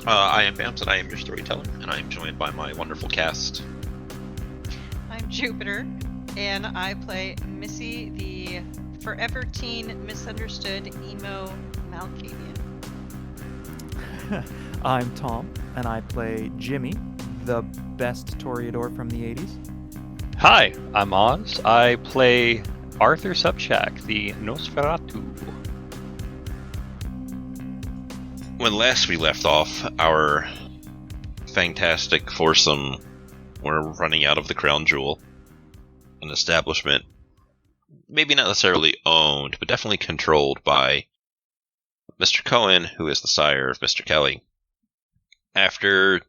I am Bams, and I am your storyteller, and I am joined by my wonderful cast. I'm Jupiter, and I play Missy, the forever teen misunderstood emo Malkavian. I'm Tom, and I play Jimmy, the best Toreador from the 80s. Hi, I'm Oz. I play Arthur Subchak, the Nosferatu. When last we left off, our fantastic foursome were running out of the Crown Jewel, an establishment maybe not necessarily owned, but definitely controlled by Mr. Cohen, who is the sire of Mr. Kelly. After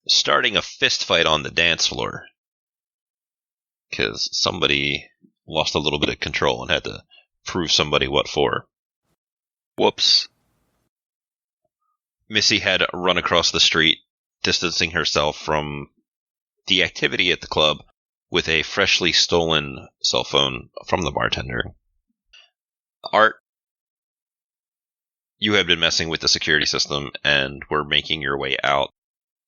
starting a fist fight on the dance floor, because somebody lost a little bit of control and had to prove somebody what for. Whoops. Missy had run across the street, distancing herself from the activity at the club with a freshly stolen cell phone from the bartender. Art, you had been messing with the security system and were making your way out.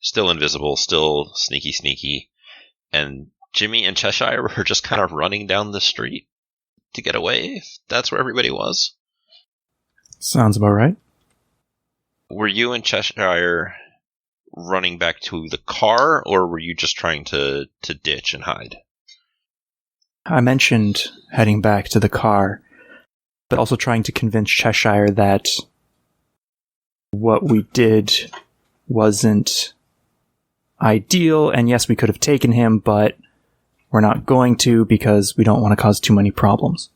Still invisible, still sneaky, and Jimmy and Cheshire were just kind of running down the street to get away, if that's where everybody was. Sounds about right. Were you and Cheshire running back to the car, or were you just trying to ditch and hide? I mentioned heading back to the car, but also trying to convince Cheshire that what we did wasn't ideal, and yes, we could have taken him, but we're not going to because we don't want to cause too many problems.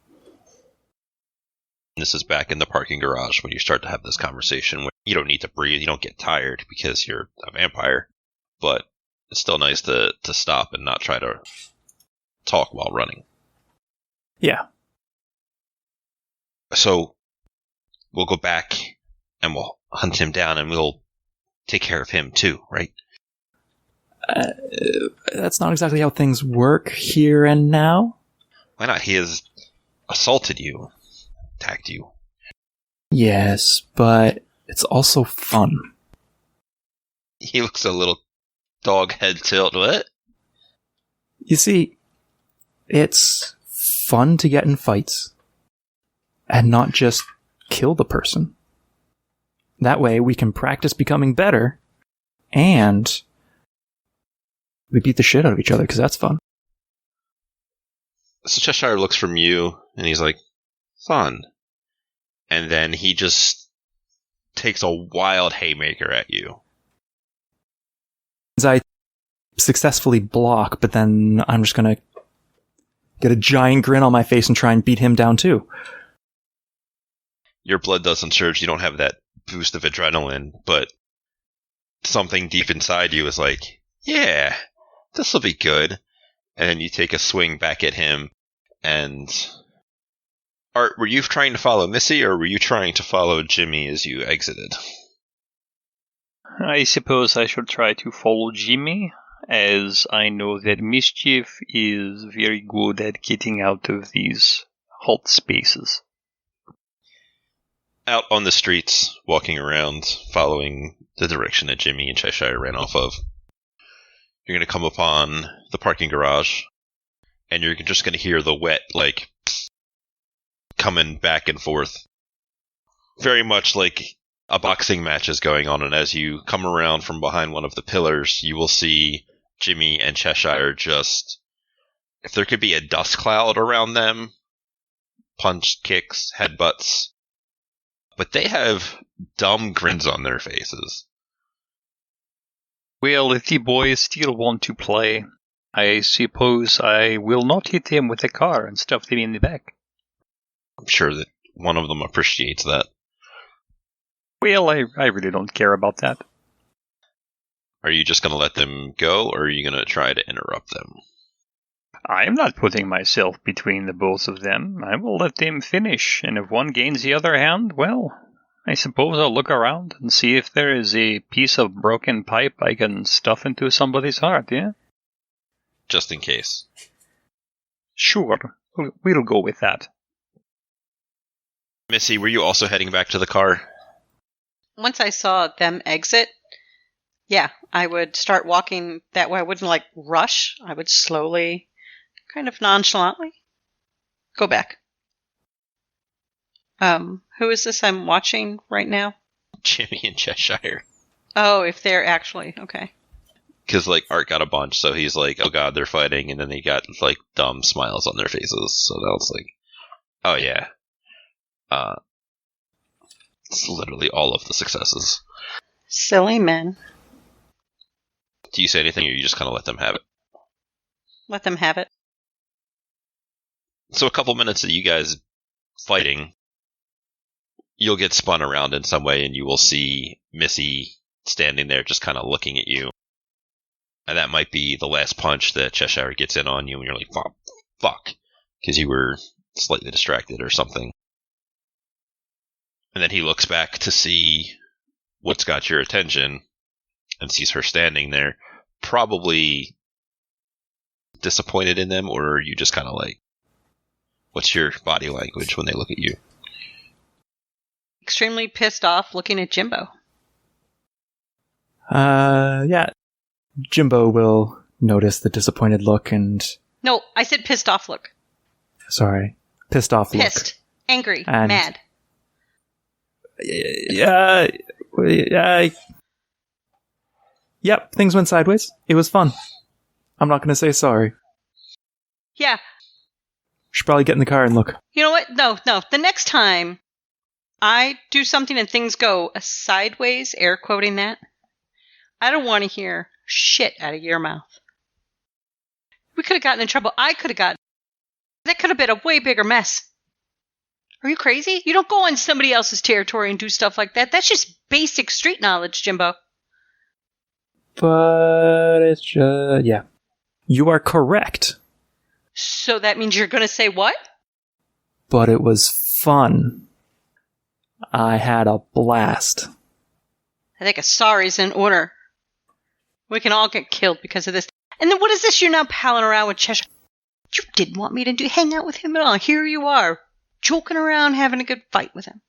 This is back in the parking garage when you start to have this conversation where you don't need to breathe, you don't get tired because you're a vampire, but it's still nice to stop and not try to talk while running. Yeah. So we'll go back and we'll hunt him down and we'll take care of him too, right? That's not exactly how things work here and now. Why not? He has assaulted you, attacked you. Yes, but it's also fun. He looks a little dog head tilt. What? You see, it's fun to get in fights and not just kill the person. That way we can practice becoming better and we beat the shit out of each other because that's fun. So Cheshire looks from you and he's like, fun. And then he just takes a wild haymaker at you. I successfully block, but then I'm just going to get a giant grin on my face and try and beat him down too. Your blood doesn't surge, you don't have that boost of adrenaline, but something deep inside you is like, yeah, this'll be good. And then you take a swing back at him, and Art, were you trying to follow Missy, or were you trying to follow Jimmy as you exited? I suppose I should try to follow Jimmy, as I know that Mischief is very good at getting out of these hot spaces. Out on the streets, walking around, following the direction that Jimmy and Cheshire ran off of, you're going to come upon the parking garage, and you're just going to hear the wet, like, coming back and forth. Very much like a boxing match is going on, and as you come around from behind one of the pillars, you will see Jimmy and Cheshire just, if there could be a dust cloud around them, punch, kicks, headbutts, but they have dumb grins on their faces. Well, if the boys still want to play, I suppose I will not hit him with a car and stuff them in the back. I'm sure that one of them appreciates that. Well, I really don't care about that. Are you just going to let them go, or are you going to try to interrupt them? I am not putting myself between the both of them. I will let them finish, and if one gains the other hand, well, I suppose I'll look around and see if there is a piece of broken pipe I can stuff into somebody's heart, yeah? Just in case. Sure, we'll go with that. Missy, were you also heading back to the car? Once I saw them exit, Yeah, I would start walking that way. I wouldn't rush. I would slowly, kind of nonchalantly, go back. Who is this I'm watching right now? Jimmy and Cheshire. Oh, if they're actually okay. Because, Art got a bunch, so he's like, oh god, they're fighting, and then they got, dumb smiles on their faces. So now it's like, oh yeah. It's literally all of the successes. Silly men. Do you say anything, or you just kind of let them have it? Let them have it. So a couple minutes of you guys fighting, you'll get spun around in some way, and you will see Missy standing there just kind of looking at you. And that might be the last punch that Cheshire gets in on you, and you're like, fuck, because you were slightly distracted or something. And then he looks back to see what's got your attention, and sees her standing there, probably disappointed in them, or are you just kind of like, what's your body language when they look at you? Extremely pissed off looking at Jimbo. Yeah. Jimbo will notice the disappointed look and... No, I said pissed off look. Sorry. Pissed off look. Pissed. Angry. And- mad. Yeah. Yep, things went sideways. It was fun. I'm not going to say sorry. Yeah. Should probably get in the car and look. You know what? No. The next time I do something and things go sideways, air quoting that, I don't want to hear shit out of your mouth. We could have gotten in trouble. I could have gotten... That could have been a way bigger mess. Are you crazy? You don't go on somebody else's territory and do stuff like that. That's just basic street knowledge, Jimbo. But it's just... Yeah. You are correct. So that means you're going to say what? But it was fun. I had a blast. I think a sorry's in order. We can all get killed because of this. And then what is this you're now palling around with Cheshire? You didn't want me to hang out with him at all. Here you are, joking around, having a good fight with him.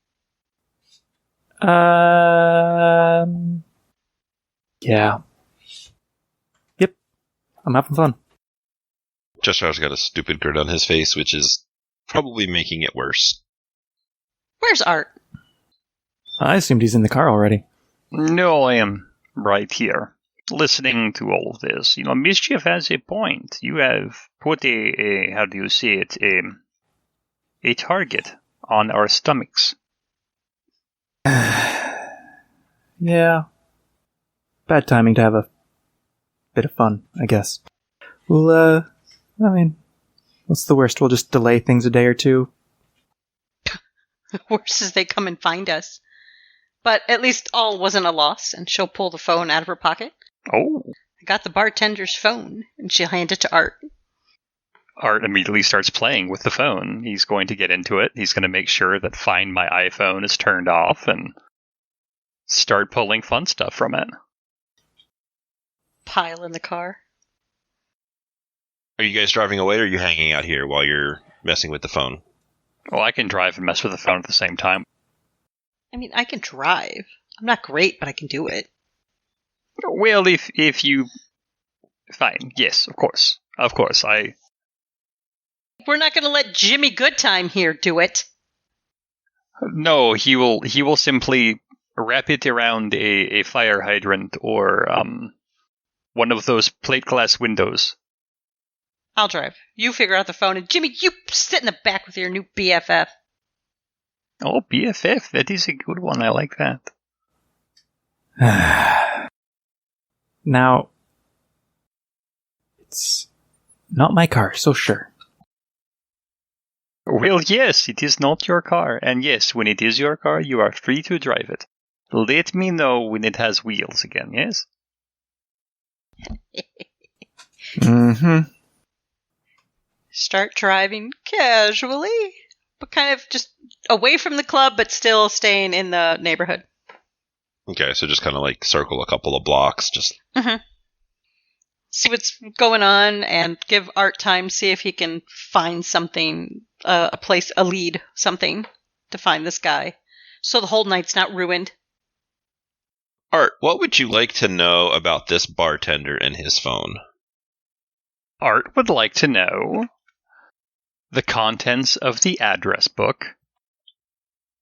Yeah. Yep. I'm having fun. Cheshire's got a stupid grin on his face, which is probably making it worse. Where's Art? I assumed he's in the car already. No, I am right here, listening to all of this. Mischief has a point. You have put a how do you say it, a target on our stomachs. Yeah. Bad timing to have a bit of fun, I guess. Well, what's the worst? We'll just delay things a day or two. The worst is they come and find us. But at least all wasn't a loss, and she'll pull the phone out of her pocket. Oh. I got the bartender's phone, and she'll hand it to Art. Art immediately starts playing with the phone. He's going to get into it. He's going to make sure that Find My iPhone is turned off and start pulling fun stuff from it. Pile in the car. Are you guys driving away, or are you hanging out here while you're messing with the phone? Well, I can drive and mess with the phone at the same time. I mean, I can drive. I'm not great, but I can do it. Well, if you... Fine, yes, of course. Of course, We're not going to let Jimmy Goodtime here do it. No, he will simply wrap it around a fire hydrant or one of those plate glass windows. I'll drive. You figure out the phone, and Jimmy, you sit in the back with your new BFF. Oh, BFF, that is a good one. I like that. Now, it's not my car, so sure. Well, yes, it is not your car. And yes, when it is your car, you are free to drive it. Let me know when it has wheels again, yes? Mm-hmm. Start driving casually, but kind of just away from the club, but still staying in the neighborhood. Okay, so just kind of circle a couple of blocks, just... Mm-hmm. See what's going on, and give Art time, see if he can find something, a place, a lead, something, to find this guy. So the whole night's not ruined. Art, what would you like to know about this bartender and his phone? Art would like to know the contents of the address book,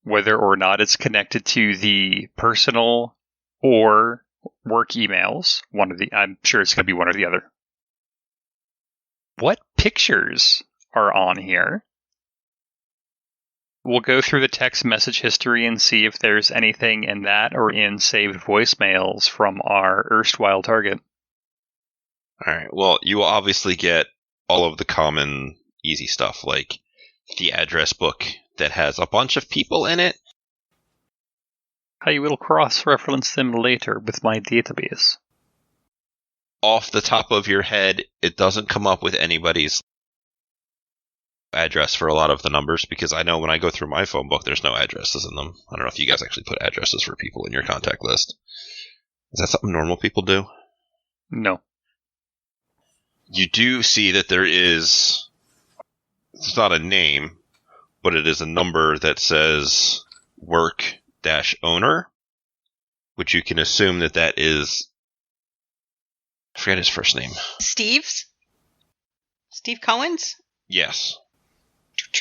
whether or not it's connected to the personal or work emails. I'm sure it's going to be one or the other. What pictures are on here? We'll go through the text message history and see if there's anything in that or in saved voicemails from our erstwhile target. Alright, well, you will obviously get all of the common, easy stuff, like the address book that has a bunch of people in it. I will cross-reference them later with my database. Off the top of your head, it doesn't come up with anybody's address for a lot of the numbers, because I know when I go through my phone book, there's no addresses in them. I don't know if you guys actually put addresses for people in your contact list. Is that something normal people do? No. You do see that it's not a name, but it is a number that says work-owner, which you can assume that is, I forget his first name. Steve's? Steve Cohen's? Yes.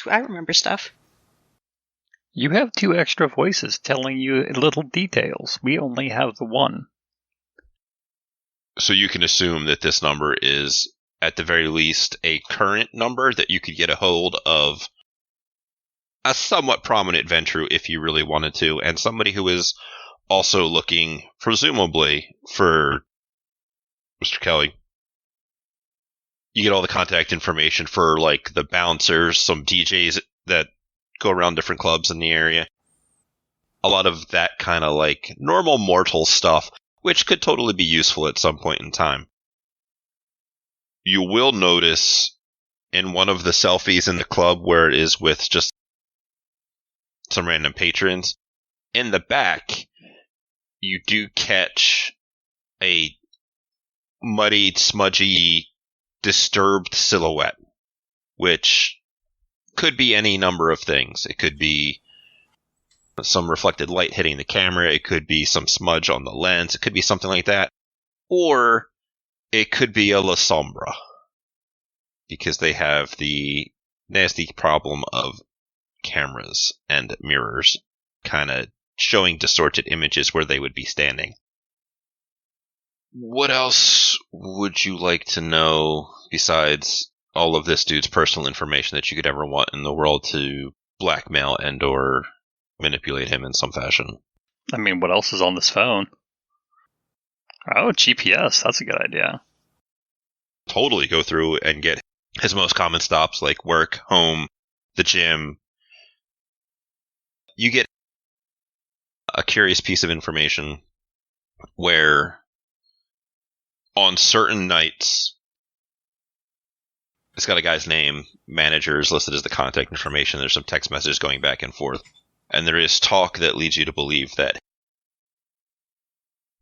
I remember stuff. You have 2 extra voices telling you little details. We only have the one. So you can assume that this number is, at the very least, a current number that you could get a hold of a somewhat prominent venture if you really wanted to, and somebody who is also looking, presumably, for Mr. Kelly. You get all the contact information for, like, the bouncers, some DJs that go around different clubs in the area. A lot of that kind of, like, normal mortal stuff, which could totally be useful at some point in time. You will notice in one of the selfies in the club where it is with just some random patrons, in the back, you do catch a muddied, smudgy, disturbed silhouette, which could be any number of things. It could be some reflected light hitting the camera, it could be some smudge on the lens, it could be something like that, or it could be a La Sombra, because they have the nasty problem of cameras and mirrors kind of showing distorted images where they would be standing. What else would you like to know besides all of this dude's personal information that you could ever want in the world to blackmail and or manipulate him in some fashion? I mean, what else is on this phone? Oh, GPS. That's a good idea. Totally go through and get his most common stops, like work, home, the gym. You get a curious piece of information where on certain nights, it's got a guy's name, manager is listed as the contact information, there's some text messages going back and forth, and there is talk that leads you to believe that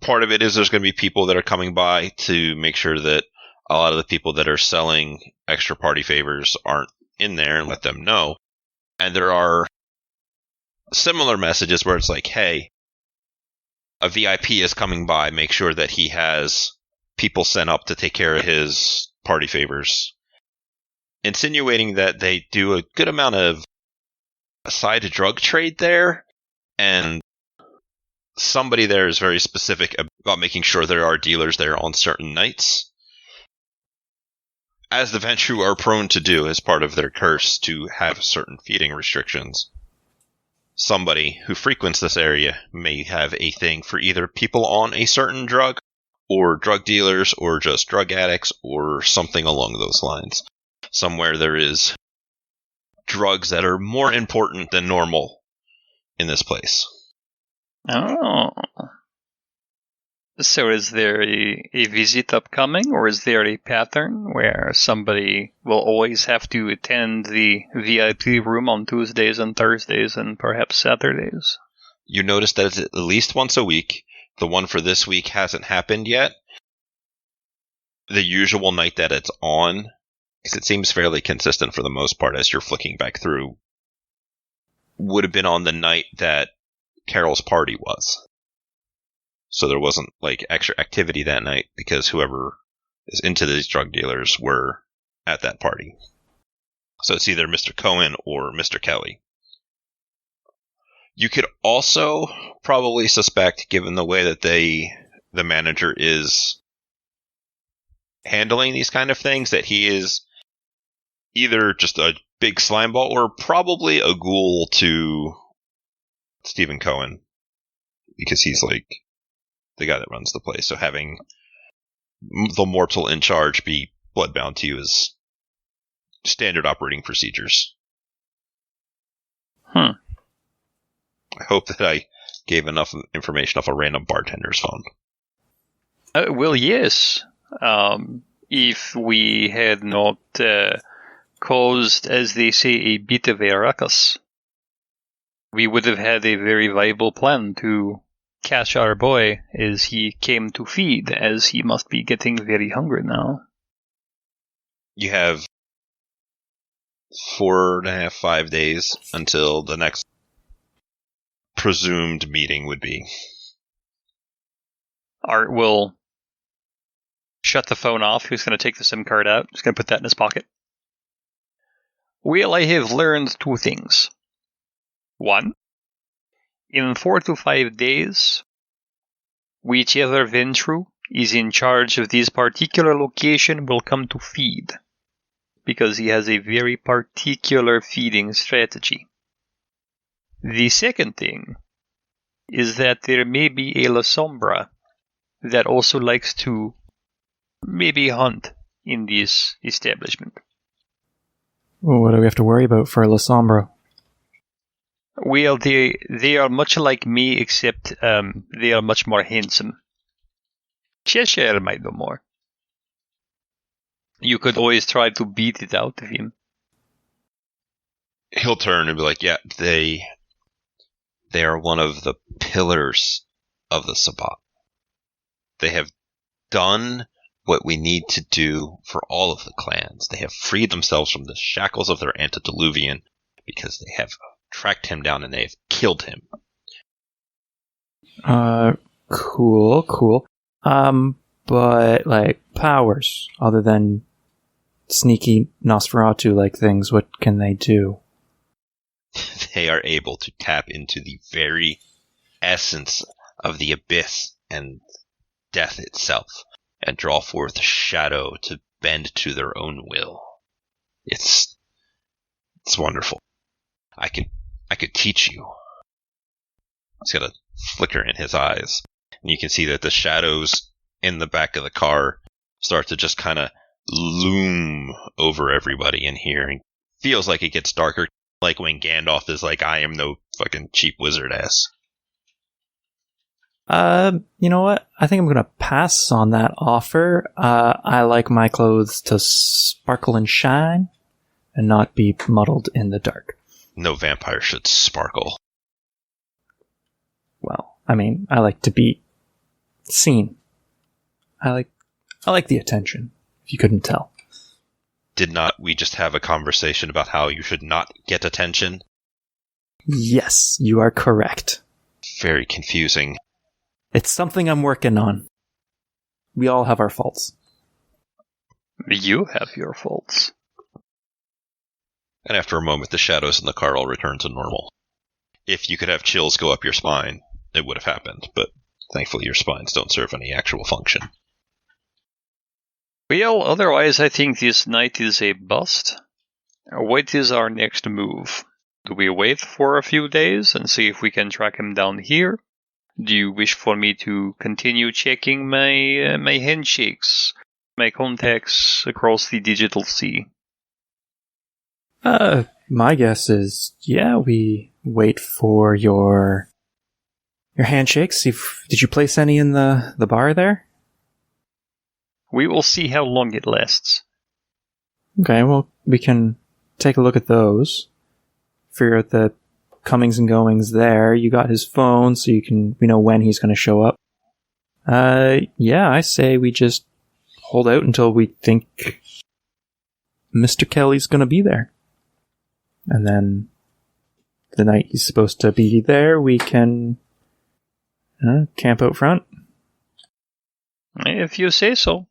part of it is there's going to be people that are coming by to make sure that a lot of the people that are selling extra party favors aren't in there and let them know. And there are similar messages where it's like, hey, a VIP is coming by, make sure that he has people sent up to take care of his party favors. Insinuating that they do a good amount of side drug trade there, and somebody there is very specific about making sure there are dealers there on certain nights, as the Ventru are prone to do as part of their curse to have certain feeding restrictions. Somebody who frequents this area may have a thing for either people on a certain drug, or drug dealers, or just drug addicts, or something along those lines. Somewhere there is drugs that are more important than normal in this place. Oh. So is there a visit upcoming, or is there a pattern where somebody will always have to attend the VIP room on Tuesdays and Thursdays and perhaps Saturdays? You notice that it's at least once a week. The one for this week hasn't happened yet. The usual night that it's on, because it seems fairly consistent for the most part as you're flicking back through, would have been on the night that Carol's party was. So there wasn't like extra activity that night because whoever is into these drug dealers were at that party. So it's either Mr. Cohen or Mr. Kelly. You could also probably suspect, given the way that the manager is handling these kind of things, that he is either just a big slimeball or probably a ghoul to Steven Cohen, because he's like the guy that runs the place. So having the mortal in charge be bloodbound to you is standard operating procedures. I hope that I gave enough information off a random bartender's phone. Well, yes. If we had not caused, as they say, a bit of a ruckus, we would have had a very viable plan to catch our boy as he came to feed, as he must be getting very hungry now. You have 4.5, 5 days until the next presumed meeting would be. Art will shut the phone off. He's going to take the SIM card out. He's going to put that in his pocket. Well, I have learned 2 things. 1, in 4 to 5 days, whichever Ventru is in charge of this particular location will come to feed, because he has a very particular feeding strategy. The second thing is that there may be a La Sombra that also likes to maybe hunt in this establishment. Well, what do we have to worry about for La Sombra? Well, they are much like me, except they are much more handsome. Cheshire might know more. You could always try to beat it out of him. He'll turn and be like, yeah, they are one of the pillars of the Sabbat. They have done what we need to do for all of the clans. They have freed themselves from the shackles of their antediluvian because they have tracked him down and they have killed him. Cool. But, like, powers, other than sneaky Nosferatu-like things, what can they do? They are able to tap into the very essence of the abyss and death itself, and draw forth shadow to bend to their own will. It's wonderful. I could teach you. He's got a flicker in his eyes, and you can see that the shadows in the back of the car start to just kind of loom over everybody in here, and feels like it gets darker, like when Gandalf is like, I am no fucking cheap wizard ass. You know what? I think I'm gonna pass on that offer. I like my clothes to sparkle and shine, and not be muddled in the dark. No vampire should sparkle. Well, I mean, I like to be seen. I like the attention, if you couldn't tell. Did not we just have a conversation about how you should not get attention? Yes, you are correct. Very confusing. It's something I'm working on. We all have our faults. You have your faults. And after a moment, the shadows in the car all return to normal. If you could have chills go up your spine, it would have happened, but thankfully your spines don't serve any actual function. Well, otherwise I think this night is a bust. What is our next move? Do we wait for a few days and see if we can track him down here? Do you wish for me to continue checking my handshakes, my contacts across the digital sea? My guess is, yeah, we wait for your handshakes. Did you place any in the bar there? We will see how long it lasts. Okay, well, we can take a look at those. Figure out the comings and goings there. You got his phone, so we know when he's going to show up. Yeah, I say we just hold out until we think Mr. Kelly's going to be there. And then the night he's supposed to be there, we can camp out front, If you say so.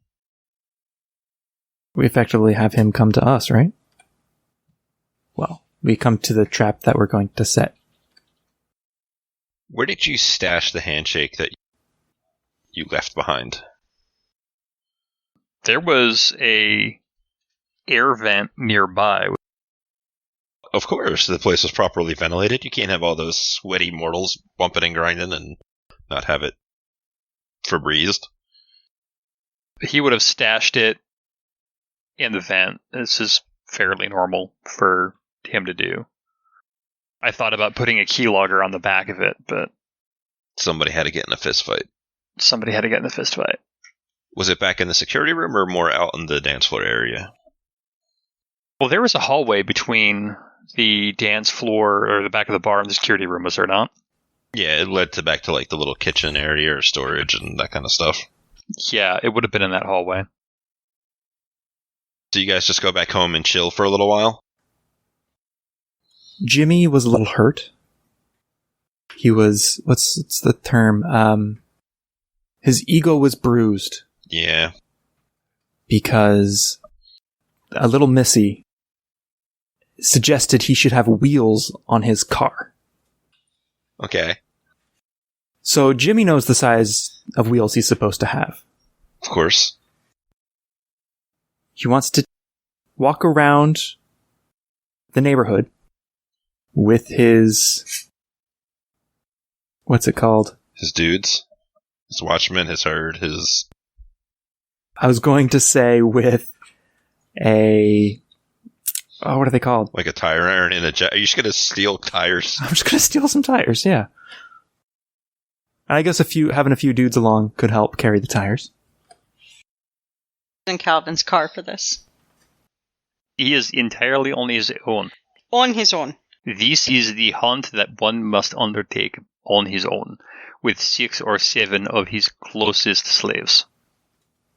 We effectively have him come to us, right? Well, we come to the trap that we're going to set. Where did you stash the handshake that you left behind? There was a air vent nearby. Of course, the place was properly ventilated. You can't have all those sweaty mortals bumping and grinding and not have it Febrezed. He would have stashed it in the vent. This is fairly normal for him to do. I thought about putting a keylogger on the back of it, but Somebody had to get in a fist fight. somebody had to get in the fist fight. Was it back in the security room or more out in the dance floor area? Well, there was a hallway between the dance floor or the back of the bar and the security room, was there not? Yeah, it led to back to like the little kitchen area or storage and that kind of stuff. Yeah, it would have been in that hallway. So you guys just go back home and chill for a little while? Jimmy was a little hurt. He was, what's the term? His ego was bruised Yeah. because a little Missy suggested he should have wheels on his car. Okay. So Jimmy knows the size of wheels he's supposed to have. Of course. He wants to walk around the neighborhood with his... what's it called? His dudes. His watchman, his herd, his... I was going to say with a... oh, what are they called? like a tire iron in a jet. Are you just going to steal tires? I'm just going to steal some tires, yeah. I guess having a few dudes along could help carry the tires. In Calvin's car for this. He is entirely on his own. On his own. This is the hunt that one must undertake on his own, with 6 or 7 of his closest slaves.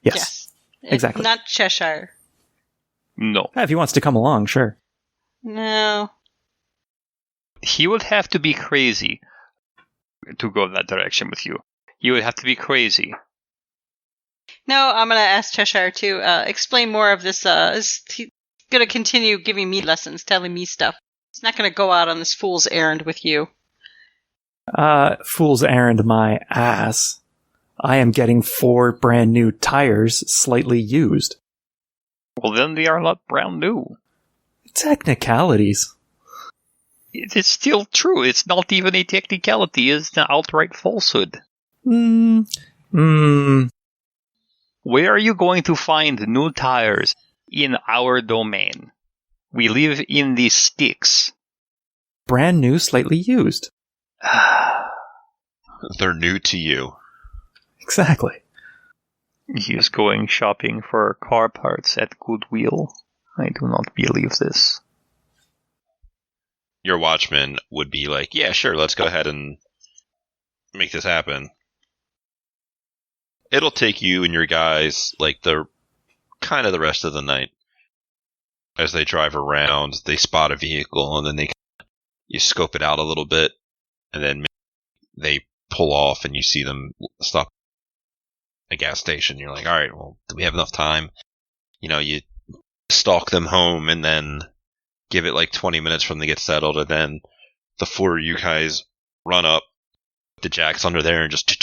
Yes. Exactly. Not Cheshire. No. If he wants to come along, sure. No. He would have to be crazy to go that direction with you. He would have to be crazy. No, I'm going to ask Cheshire to explain more of this. He's going to continue giving me lessons, telling me stuff. He's not going to go out on this fool's errand with you. Fool's errand my ass. I am getting 4 brand new tires, slightly used. Well, then they are not brand new. Technicalities. It is still true. It's not even a technicality. It's an outright falsehood. Where are you going to find new tires in our domain? We live in the sticks. Brand new, slightly used. They're new to you. Exactly. He is going shopping for car parts at Goodwill. I do not believe this. Your watchman would be like, yeah, sure, let's go ahead and make this happen. It'll take you and your guys, like, the rest of the night. As they drive around, they spot a vehicle, and then you scope it out a little bit, and then they pull off, and you see them stop at a gas station. You're like, all right, well, do we have enough time? You stalk them home, and then give it like 20 minutes for them to get settled, and then the 4 of you guys run up, the jacks under there, and just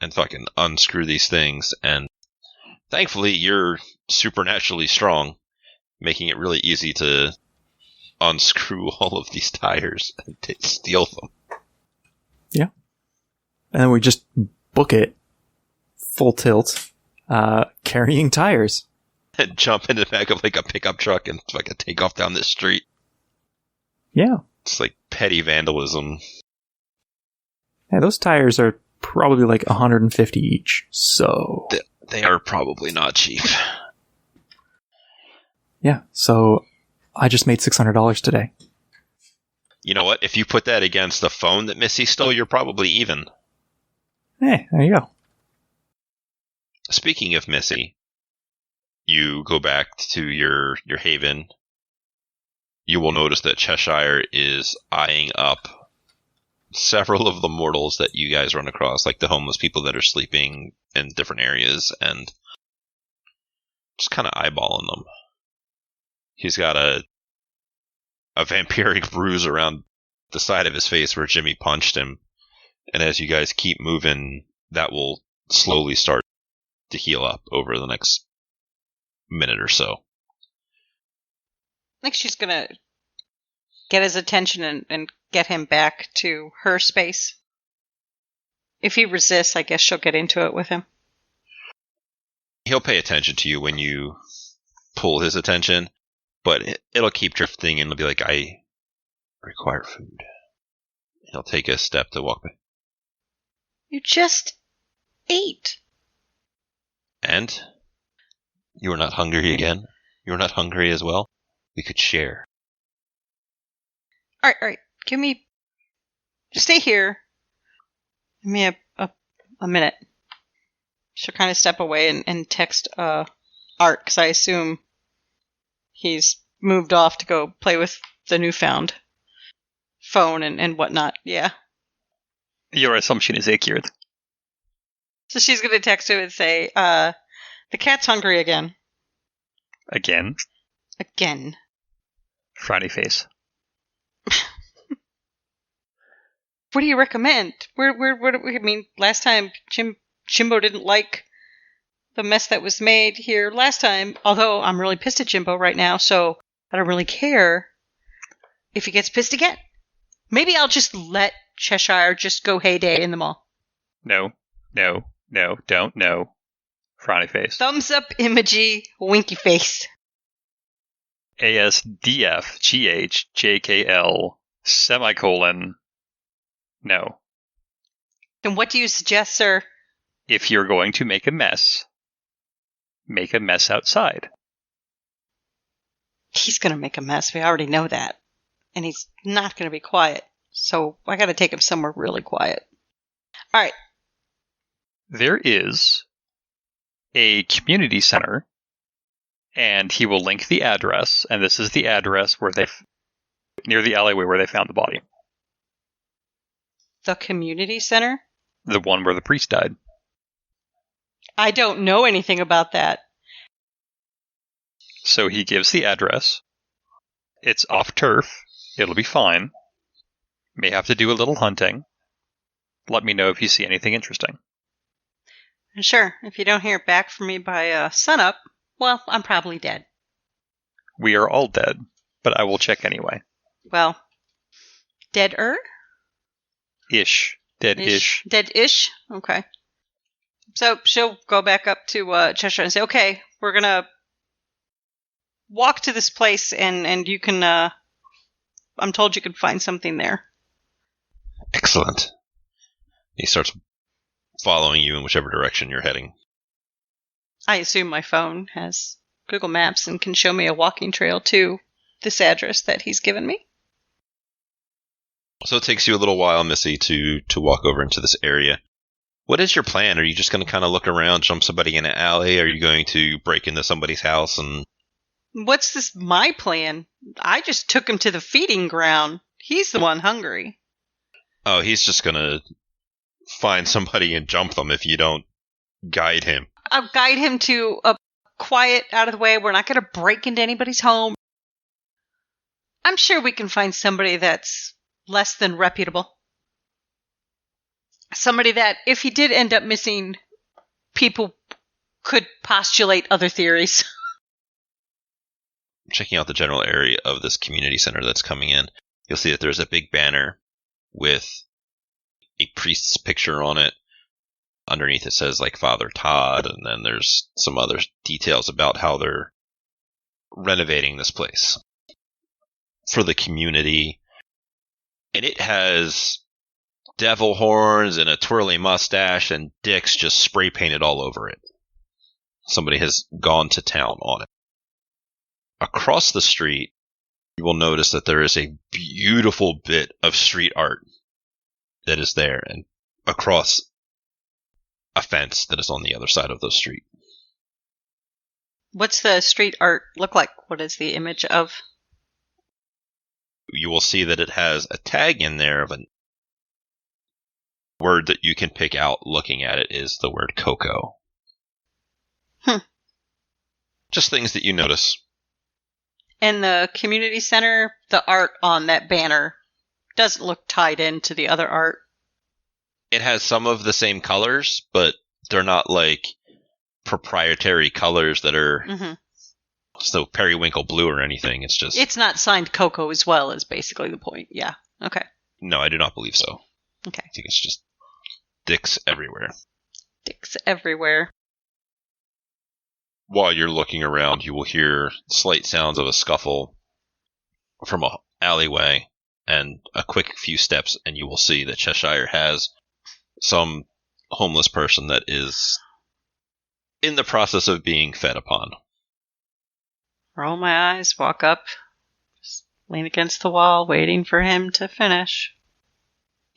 and fucking unscrew these things. And thankfully, you're supernaturally strong, making it really easy to unscrew all of these tires and steal them. Yeah. And then we just book it full tilt, carrying tires. And jump in the back of like a pickup truck and fucking take off down this street. Yeah. It's like petty vandalism. Yeah, those tires are probably like 150 each, so... They are probably not cheap. Yeah, so I just made $600 today. You know what? If you put that against the phone that Missy stole, you're probably even. Hey, there you go. Speaking of Missy, you go back to your haven. You will notice that Cheshire is eyeing up several of the mortals that you guys run across, like the homeless people that are sleeping in different areas, and just kind of eyeballing them. He's got a vampiric bruise around the side of his face where Jimmy punched him, and as you guys keep moving, that will slowly start to heal up over the next minute or so. I think she's gonna get his attention and get him back to her space. If he resists, I guess she'll get into it with him. He'll pay attention to you when you pull his attention, but it'll keep drifting and it'll be like, I require food. He'll take a step to walk back. You just ate. And? You are not hungry again? You are not hungry as well? We could share. All right. Just stay here. Give me a minute. She'll kind of step away and text Art, because I assume he's moved off to go play with the newfound phone and whatnot. Yeah. Your assumption is accurate. So she's going to text him and say, the cat's hungry again. Again? Again. Frowny face. What do you recommend? I mean, last time Jimbo didn't like the mess that was made here last time, although I'm really pissed at Jimbo right now, so I don't really care if he gets pissed again. Maybe I'll just let Cheshire just go heyday in the mall. No, don't, no. Frowny face. Thumbs up emoji, winky face. ASDFGHJKL semicolon. No. Then what do you suggest, sir? If you're going to make a mess outside. He's going to make a mess. We already know that. And he's not going to be quiet. So I got to take him somewhere really quiet. All right. There is a community center, and he will link the address, and this is the address where near the alleyway where they found the body. The community center? The one where the priest died. I don't know anything about that. So he gives the address. It's off turf. It'll be fine. May have to do a little hunting. Let me know if you see anything interesting. Sure. If you don't hear back from me by sunup, well, I'm probably dead. We are all dead, but I will check anyway. Well, dead-er? Ish. Dead-ish. Dead-ish? Okay. So she'll go back up to Cheshire and say, okay, we're going to walk to this place and you can, I'm told you can find something there. Excellent. He starts following you in whichever direction you're heading. I assume my phone has Google Maps and can show me a walking trail to this address that he's given me. So it takes you a little while, Missy, to walk over into this area. What is your plan? Are you just going to kind of look around, jump somebody in an alley? Are you going to break into somebody's house? And what's this my plan? I just took him to the feeding ground. He's the one hungry. Oh, he's just going to find somebody and jump them if you don't guide him. I'll guide him to a quiet, out of the way. We're not going to break into anybody's home. I'm sure we can find somebody that's less than reputable. Somebody that, if he did end up missing, people could postulate other theories. Checking out the general area of this community center that's coming in, you'll see that there's a big banner with a priest's picture on it. Underneath it says like Father Todd, and then there's some other details about how they're renovating this place for the community. And it has devil horns and a twirly mustache and dicks just spray painted all over it. Somebody has gone to town on it. Across the street, you will notice that there is a beautiful bit of street art that is there and across a fence that is on the other side of the street. What's the street art look like? What is the image of? You will see that it has a tag in there of word that you can pick out looking at it is the word cocoa. Just things that you notice. And the community center, the art on that banner doesn't look tied into the other art. It has some of the same colors, but they're not like proprietary colors that are so periwinkle blue or anything. It's just... It's not signed Coco as well, is basically the point. Yeah. Okay. No, I do not believe so. Okay. I think it's just dicks everywhere. Dicks everywhere. While you're looking around, you will hear slight sounds of a scuffle from an alleyway and a quick few steps, and you will see that Cheshire has some homeless person that is in the process of being fed upon. Roll my eyes, walk up, just lean against the wall, waiting for him to finish.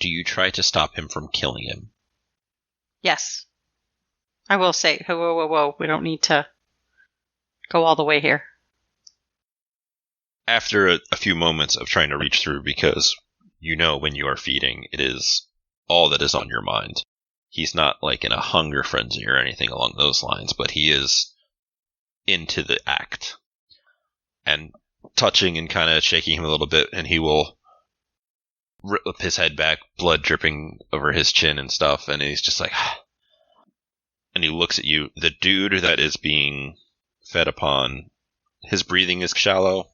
Do you try to stop him from killing him? Yes. I will say, whoa, we don't need to go all the way here. After a few moments of trying to reach through, because you know when you are feeding, it is all that is on your mind. He's not like in a hunger frenzy or anything along those lines, but he is into the act. And touching and kind of shaking him a little bit, and he will rip his head back, blood dripping over his chin and stuff, and he's just like... And he looks at you. The dude that is being fed upon, his breathing is shallow.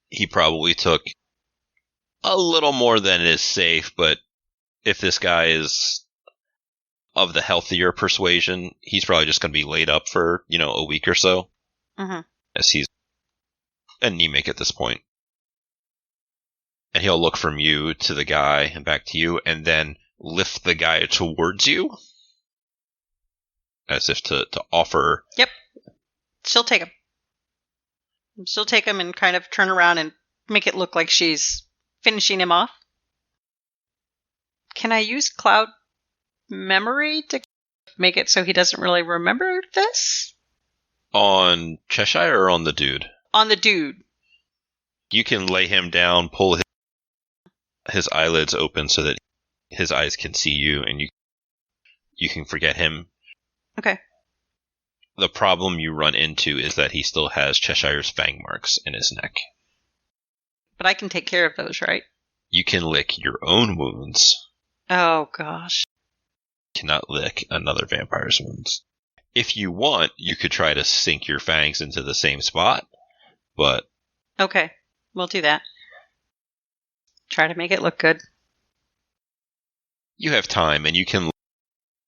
He probably took a little more than is safe, but if this guy is of the healthier persuasion, he's probably just going to be laid up for, a week or so. As he's anemic at this point. And he'll look from you to the guy and back to you, and then lift the guy towards you. As if to offer... Yep. She'll take him. She'll take him and kind of turn around and make it look like she's finishing him off. Can I use cloud memory to make it so he doesn't really remember this? On Cheshire or on the dude? On the dude. You can lay him down, pull his eyelids open so that his eyes can see you, and you can forget him. Okay. The problem you run into is that he still has Cheshire's fang marks in his neck. But I can take care of those, right? You can lick your own wounds. Oh, gosh. You cannot lick another vampire's wounds. If you want, you could try to sink your fangs into the same spot, but... Okay, we'll do that. Try to make it look good. You have time, and you can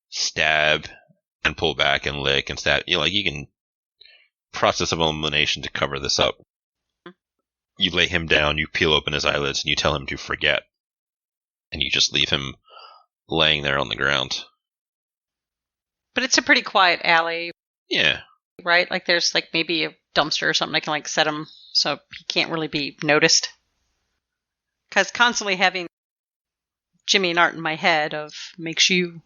stab and pull back and lick and stab. You can process of elimination to cover this up. You lay him down, you peel open his eyelids, and you tell him to forget. And you just leave him laying there on the ground. But it's a pretty quiet alley. Yeah. Right? Like there's like maybe a dumpster or something I can like set him so he can't really be noticed. Because constantly having Jimmy and Art in my head of makes you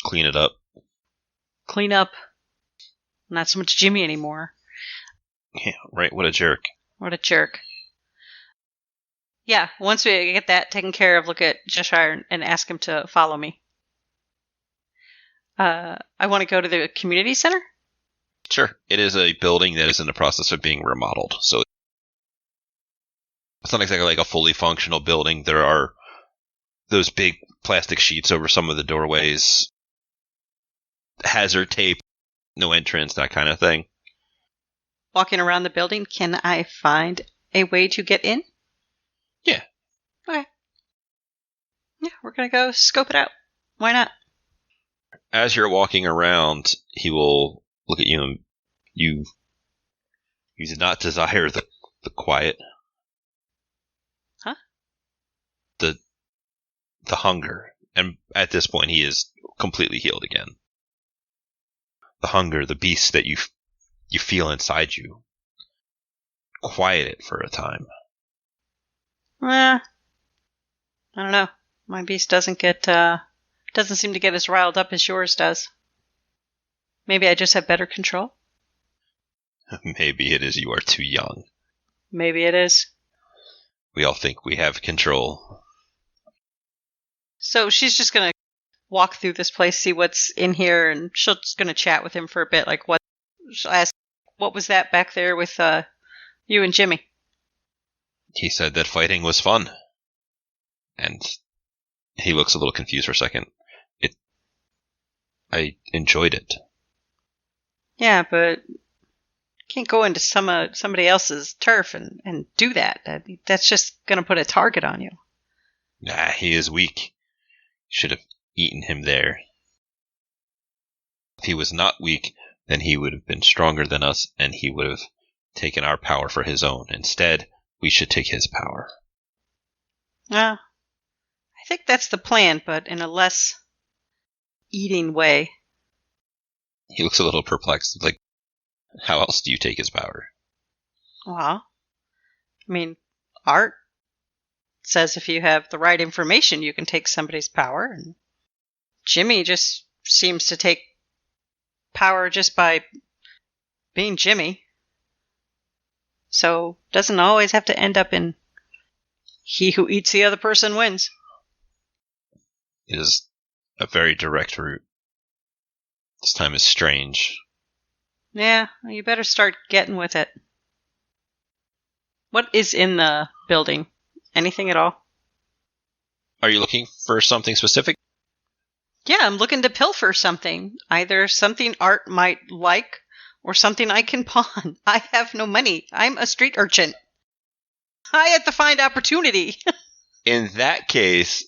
clean it up. Clean up. Not so much Jimmy anymore. Yeah, right. What a jerk. What a jerk. Yeah, once we get that taken care of, look at Cheshire and ask him to follow me. I want to go to the community center? Sure. It is a building that is in the process of being remodeled, so it's not exactly like a fully functional building. There are those big plastic sheets over some of the doorways, hazard tape, no entrance, that kind of thing. Walking around the building, can I find a way to get in? Yeah. Okay. Yeah, we're going to go scope it out. Why not? As you're walking around, he will look at you and you did not desire the quiet. Huh? The hunger. And at this point, he is completely healed again. The hunger, the beast that you feel inside you. Quiet it for a time. I don't know. My beast doesn't seem to get as riled up as yours does. Maybe I just have better control? Maybe it is you are too young. Maybe it is. We all think we have control. So she's just going to walk through this place, see what's in here, and she's just going to chat with him for a bit. Like, she'll ask, what was that back there with you and Jimmy? He said that fighting was fun. And he looks a little confused for a second. I enjoyed it. Yeah, but can't go into somebody else's turf and do that. That's just going to put a target on you. Nah, he is weak. Should have eaten him there. If he was not weak, then he would have been stronger than us, and he would have taken our power for his own. Instead, we should take his power. I think that's the plan, but in a less eating way. He looks a little perplexed. Like, how else do you take his power? Well, I mean, art says if you have the right information, you can take somebody's power. And Jimmy just seems to take power just by being Jimmy. So doesn't always have to end up in he who eats the other person wins. It is a very direct route. This time is strange. Yeah, you better start getting with it. What is in the building? Anything at all? Are you looking for something specific? Yeah, I'm looking to pilfer something. Either something Art might like or something I can pawn. I have no money. I'm a street urchin. I had to find opportunity. In that case,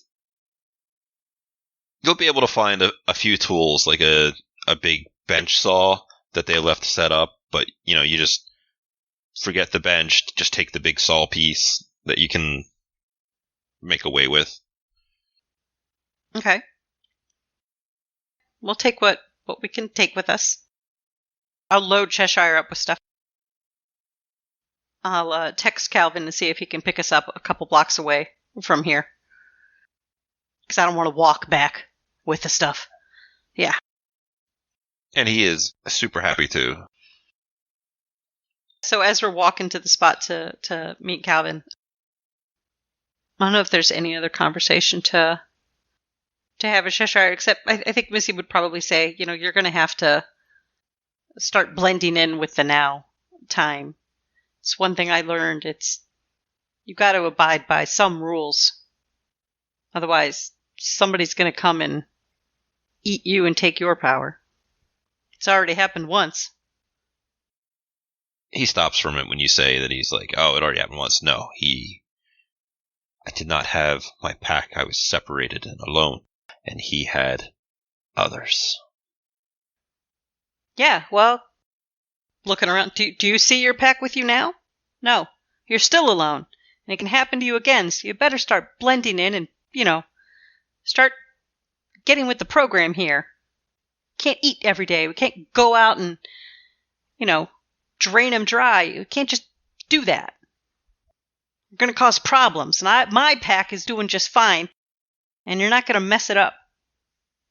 you'll be able to find a few tools, like a big bench saw that they left set up, but you just forget the bench, just take the big saw piece that you can make away with. Okay. We'll take what we can take with us. I'll load Cheshire up with stuff. I'll text Calvin to see if he can pick us up a couple blocks away from here. Because I don't want to walk back with the stuff. Yeah. And he is super happy to. So as we're walking to the spot to meet Calvin, I don't know if there's any other conversation to have with Cheshire, except I think Missy would probably say, you're going to have to start blending in with the now time. It's one thing I learned. You got to abide by some rules. Otherwise, somebody's going to come and eat you and take your power. It's already happened once. He stops for a minute when you say that. He's like, oh, it already happened once. No, I did not have my pack. I was separated and alone. And he had others. Yeah, well, looking around, do you see your pack with you now? No, you're still alone. And it can happen to you again, so you better start blending in and, start getting with the program here. Can't eat every day. We can't go out and, drain them dry. You can't just do that. You're going to cause problems. And my pack is doing just fine. And you're not going to mess it up.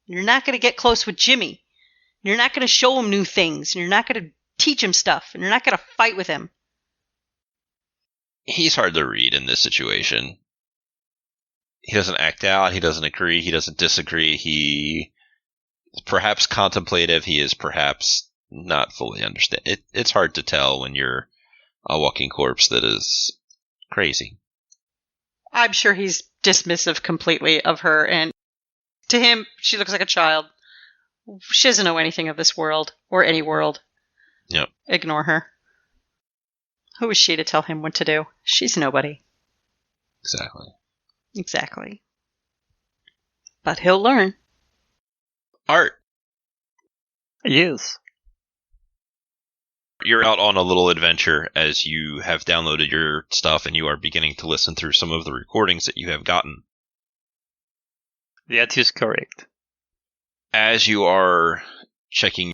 You're not going to get close with Jimmy. You're not going to show him new things. And you're not going to teach him stuff. And you're not going to fight with him. He's hard to read in this situation. He doesn't act out. He doesn't agree. He doesn't disagree. He is perhaps contemplative. He is perhaps not fully understand. It's hard to tell when you're a walking corpse that is crazy. I'm sure he's dismissive completely of her, and to him, she looks like a child. She doesn't know anything of this world, or any world. Yep. Ignore her. Who is she to tell him what to do? She's nobody. Exactly. But he'll learn. Art. Yes. You're out on a little adventure as you have downloaded your stuff and you are beginning to listen through some of the recordings that you have gotten. That is correct. As you are checking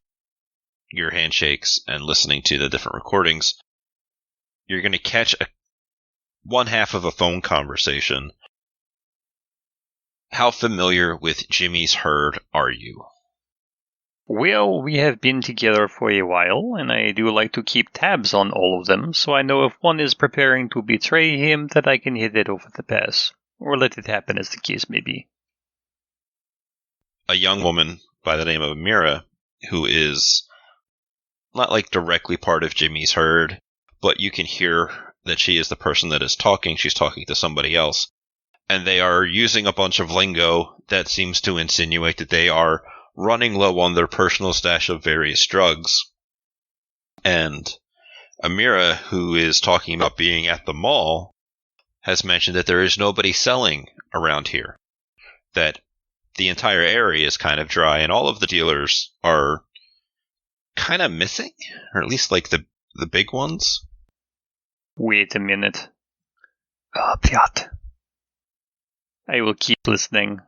your handshakes and listening to the different recordings, you're going to catch one half of a phone conversation. How familiar with Jimmy's herd are you? Well, we have been together for a while, and I do like to keep tabs on all of them, so I know if one is preparing to betray him, that I can hit it over the pass. Or let it happen, as the case may be. a young woman by the name of Amira, who is not like directly part of Jimmy's herd, but you can hear that she is the person that is talking. She's talking to somebody else. And they are using a bunch of lingo that seems to insinuate that they are running low on their personal stash of various drugs. And Amira, who is talking about being at the mall, has mentioned that there is nobody selling around here. That the entire area is kind of dry, and all of the dealers are kind of missing, or at least like the big ones. Wait a minute. Piotr. I will keep listening.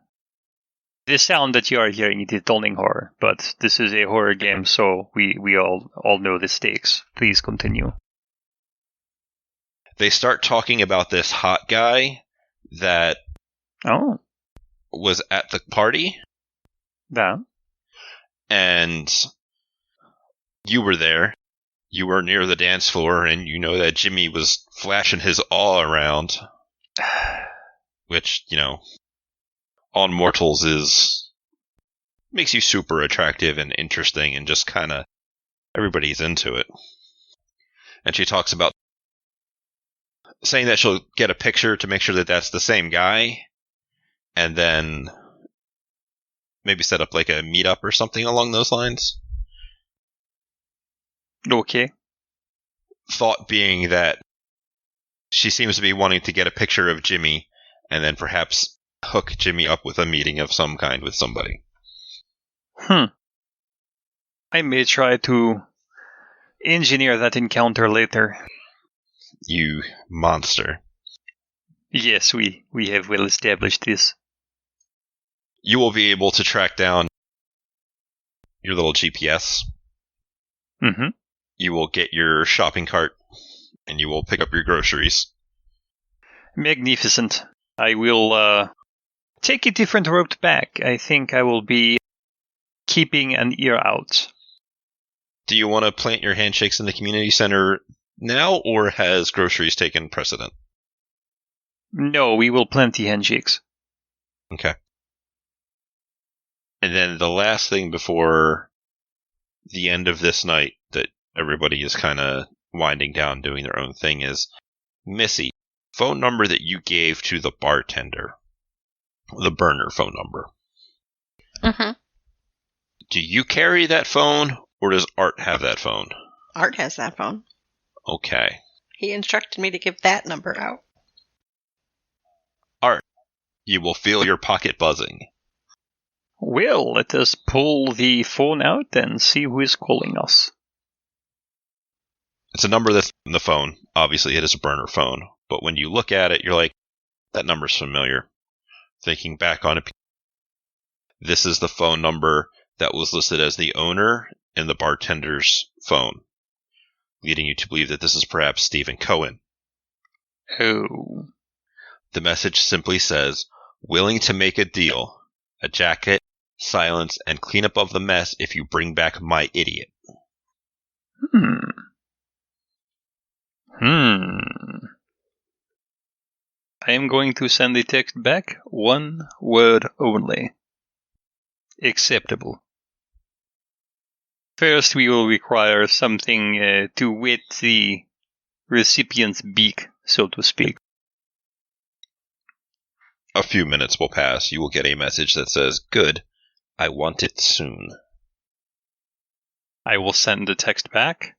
The sound that you are hearing is dawning horror, but this is a horror game, so we all know the stakes. Please continue. They start talking about this hot guy that was at the party. Yeah. And you were there. You were near the dance floor, and you know that Jimmy was flashing his awe around. Which, on mortals makes you super attractive and interesting, and just kind of everybody's into it. And she talks about saying that she'll get a picture to make sure that that's the same guy, and then maybe set up like a meetup or something along those lines. Okay. Thought being that she seems to be wanting to get a picture of Jimmy, and then perhaps hook Jimmy up with a meeting of some kind with somebody. I may try to engineer that encounter later. You monster. Yes, we have well established this. You will be able to track down your little GPS. Mm-hmm. You will get your shopping cart, and you will pick up your groceries. Magnificent. I will take a different route back. I think I will be keeping an ear out. Do you want to plant your handshakes in the community center now, or has groceries taken precedent? No, we will plant the handshakes. Okay. And then the last thing before the end of this night that everybody is kind of winding down doing their own thing is, Missy, phone number that you gave to the bartender. The burner phone number. Mm-hmm. Do you carry that phone, or does Art have that phone? Art has that phone. Okay. He instructed me to give that number out. Art, you will feel your pocket buzzing. Well, let us pull the phone out and see who is calling us. It's a number that's in the phone. Obviously, it is a burner phone. But when you look at it, you're like, that number's familiar. Thinking back on it, this is the phone number that was listed as the owner in the bartender's phone, leading you to believe that this is perhaps Steven Cohen. Oh. The message simply says, willing to make a deal, a jacket, silence, and clean up of the mess if you bring back my idiot. I am going to send the text back, one word only. Acceptable. First, we will require something to wet the recipient's beak, so to speak. A few minutes will pass. You will get a message that says, good, I want it soon. I will send the text back.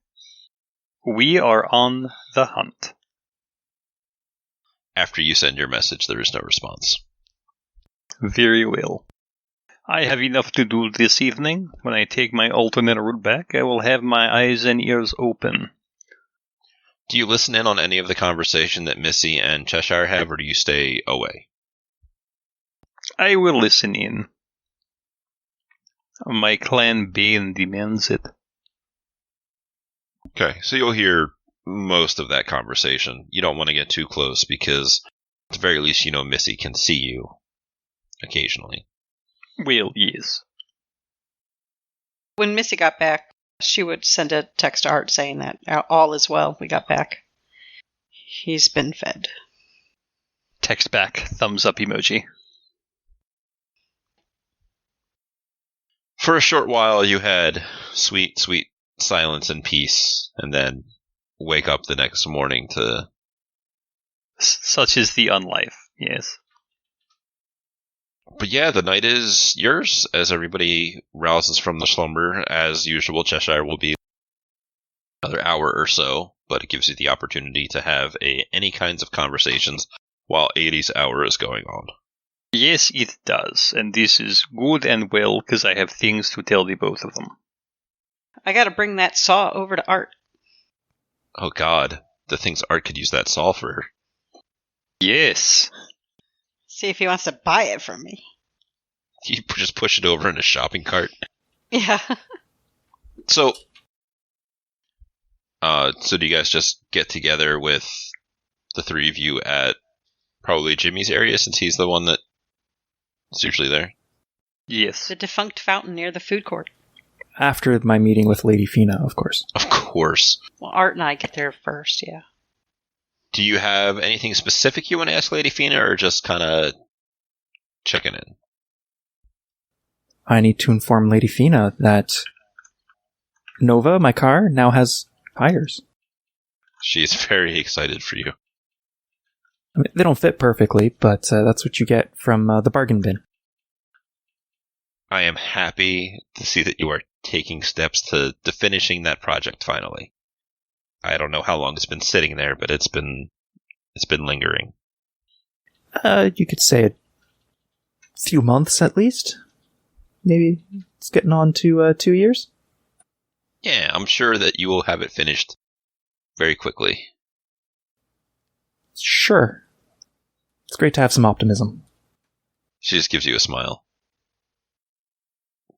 We are on the hunt. After you send your message, there is no response. Very well. I have enough to do this evening. When I take my alternate route back, I will have my eyes and ears open. Do you listen in on any of the conversation that Missy and Cheshire have, or do you stay away? I will listen in. My clan Bane demands it. Okay, so you'll hear most of that conversation. You don't want to get too close because, at the very least, Missy can see you occasionally. Well, yes. When Missy got back, she would send a text to Art saying that all is well. We got back. He's been fed. Text back, thumbs up emoji. For a short while, you had sweet, sweet silence and peace, and then wake up the next morning to... Such is the unlife, yes. But yeah, the night is yours as everybody rouses from the slumber. As usual, Cheshire will be another hour or so, but it gives you the opportunity to have any kinds of conversations while 80's hour is going on. Yes, it does, and this is good and well, because I have things to tell the both of them. I gotta bring that saw over to Art. Oh god, the things Art could use that saw for. Yes. See if he wants to buy it from me. You just push it over in a shopping cart. Yeah. So do you guys just get together with the three of you at probably Jimmy's area, since he's the one that's usually there? Yes. The defunct fountain near the food court. After my meeting with Lady Fina, of course. Of course. Well, Art and I get there first, yeah. Do you have anything specific you want to ask Lady Fina, or just kind of checking in? I need to inform Lady Fina that Nova, my car, now has tires. She's very excited for you. I mean, they don't fit perfectly, but that's what you get from the bargain bin. I am happy to see that you are taking steps to finishing that project finally. I don't know how long it's been sitting there, but it's been lingering. You could say a few months at least. Maybe it's getting on to 2 years. Yeah, I'm sure that you will have it finished very quickly. Sure. It's great to have some optimism. She just gives you a smile.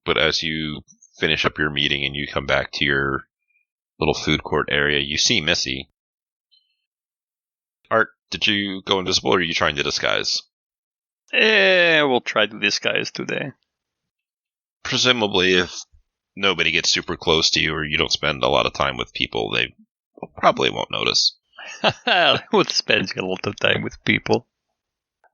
But as you finish up your meeting and you come back to your little food court area, you see Missy. Art, did you go invisible, or are you trying to disguise? We'll try to disguise today. Presumably, if nobody gets super close to you or you don't spend a lot of time with people, they probably won't notice. I would spend a lot of time with people.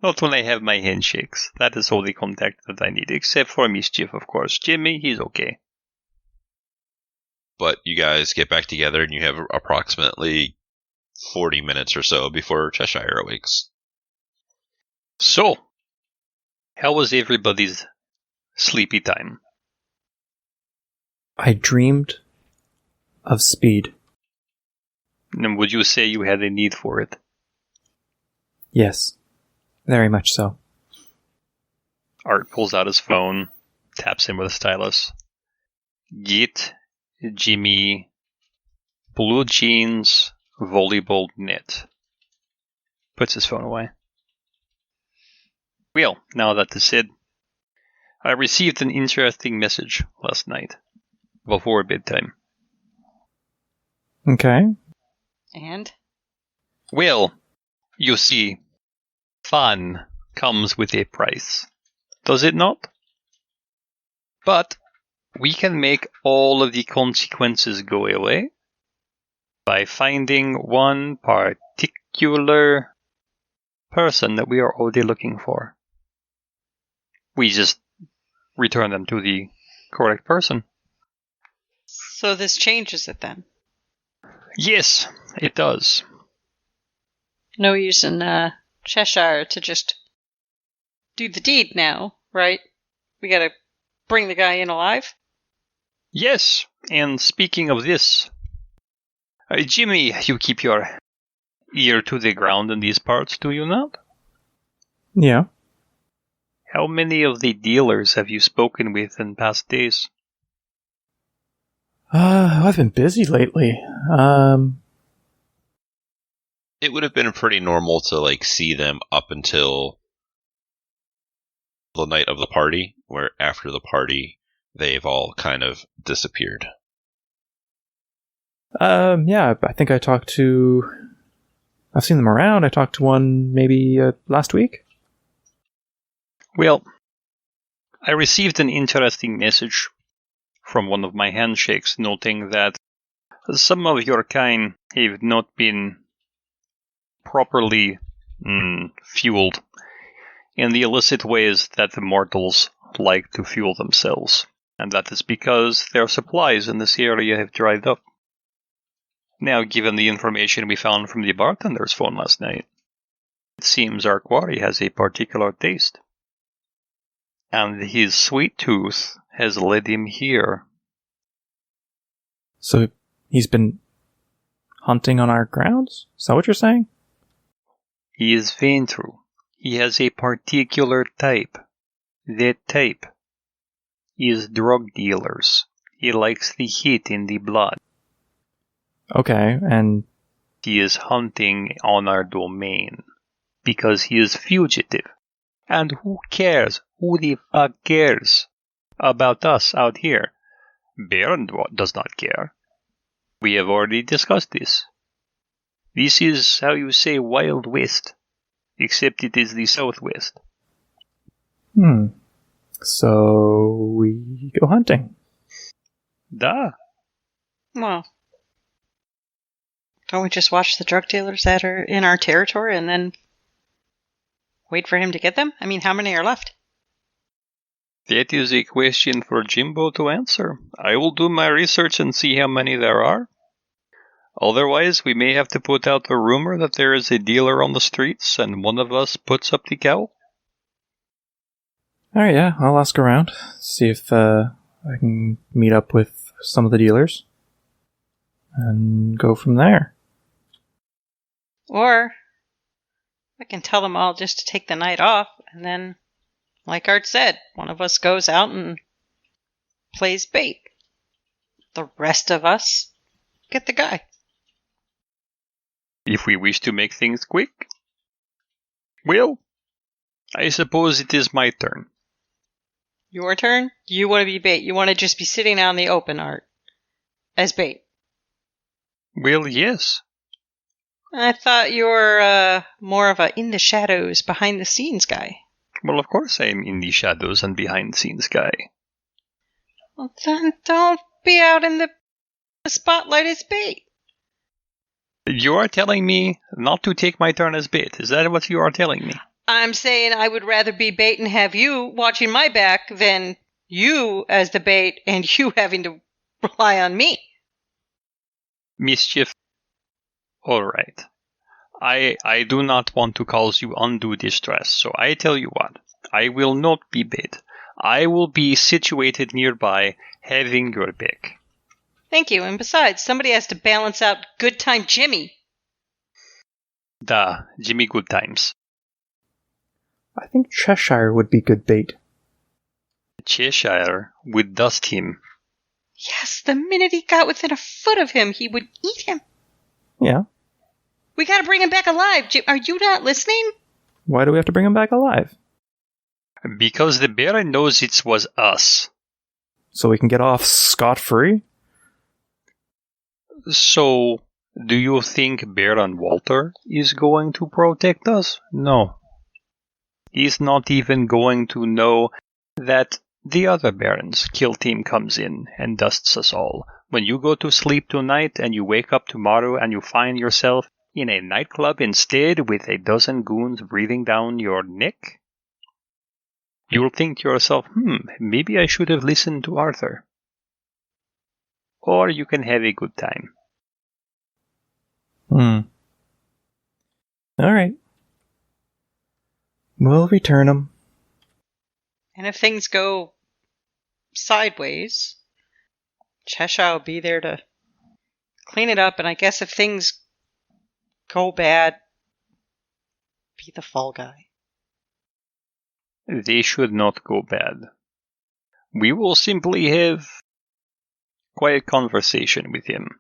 Not when I have my handshakes. That is all the contact that I need, except for mischief, of course. Jimmy, he's okay. But you guys get back together and you have approximately 40 minutes or so before Cheshire awakes. So, how was everybody's sleepy time? I dreamed of speed. And would you say you had a need for it? Yes, very much so. Art pulls out his phone, taps him with a stylus. Get Jimmy blue jeans volleyball net. Puts his phone away. Well, now that is said, I received an interesting message last night before bedtime. Okay. And? Well, you see, fun comes with a price, does it not? But we can make all of the consequences go away by finding one particular person that we are already looking for. We just return them to the correct person. So this changes it then? Yes, it does. No use in Cheshire to just do the deed now, right? We gotta bring the guy in alive? Yes, and speaking of this, Jimmy, you keep your ear to the ground in these parts, do you not? Yeah. How many of the dealers have you spoken with in past days? I've been busy lately. It would have been pretty normal to see them up until the night of the party, where after the party they've all kind of disappeared. Yeah, I think I've seen them around. I talked to one maybe last week. Well, I received an interesting message from one of my handshakes noting that some of your kind have not been properly fueled in the illicit ways that the mortals like to fuel themselves. and that is because their supplies in this area have dried up. Now, given the information we found from the bartender's phone last night, it seems our quarry has a particular taste. And his sweet tooth has led him here. So he's been hunting on our grounds? Is that what you're saying? He is Ventru. He has a particular type. That type is drug dealers. He likes the heat in the blood. Okay, and He is hunting on our domain because he is fugitive. And who cares? Who the fuck cares about us out here? Baron does not care. We have already discussed this. This is how you say Wild West, except it is the Southwest. So we go hunting. Da. Well, don't we just watch the drug dealers that are in our territory and then wait for him to get them? I mean, how many are left? That is a question for Jimbo to answer. I will do my research and see how many there are. Otherwise, we may have to put out a rumor that there is a dealer on the streets and one of us puts up the cowl. Alright, yeah, I'll ask around, see if I can meet up with some of the dealers, and go from there. Or I can tell them all just to take the night off, and then, like Art said, one of us goes out and plays bait. The rest of us get the guy. If we wish to make things quick, well, I suppose it is my turn. Your turn? You want to be bait. You want to just be sitting out in the open, Art, as bait. Well, yes. I thought you were more of a in the shadows, behind the scenes guy. Well, of course I am in the shadows and behind the scenes guy. Well, then don't be out in the spotlight as bait. You are telling me not to take my turn as bait. Is that what you are telling me? I'm saying I would rather be bait and have you watching my back than you as the bait and you having to rely on me. Mischief. All right. I do not want to cause you undue distress, so I tell you what. I will not be bait. I will be situated nearby, having your back. Thank you, and besides, somebody has to balance out Good Time Jimmy. Da, Jimmy Good Times. I think Cheshire would be good bait. Cheshire would dust him. Yes, the minute he got within a foot of him, he would eat him. Yeah. We gotta bring him back alive. Are you not listening? Why do we have to bring him back alive? Because the Baron knows it was us. So we can get off scot-free? So, do you think Baron Walter is going to protect us? No. He's not even going to know that the other Baron's kill team comes in and dusts us all. When you go to sleep tonight and you wake up tomorrow and you find yourself in a nightclub instead with a dozen goons breathing down your neck, you'll think to yourself, maybe I should have listened to Arthur. Or you can have a good time. Alright. We'll return him. And if things go sideways, Cheshire will be there to clean it up, and I guess if things go bad, be the fall guy. They should not go bad. We will simply have quiet conversation with him.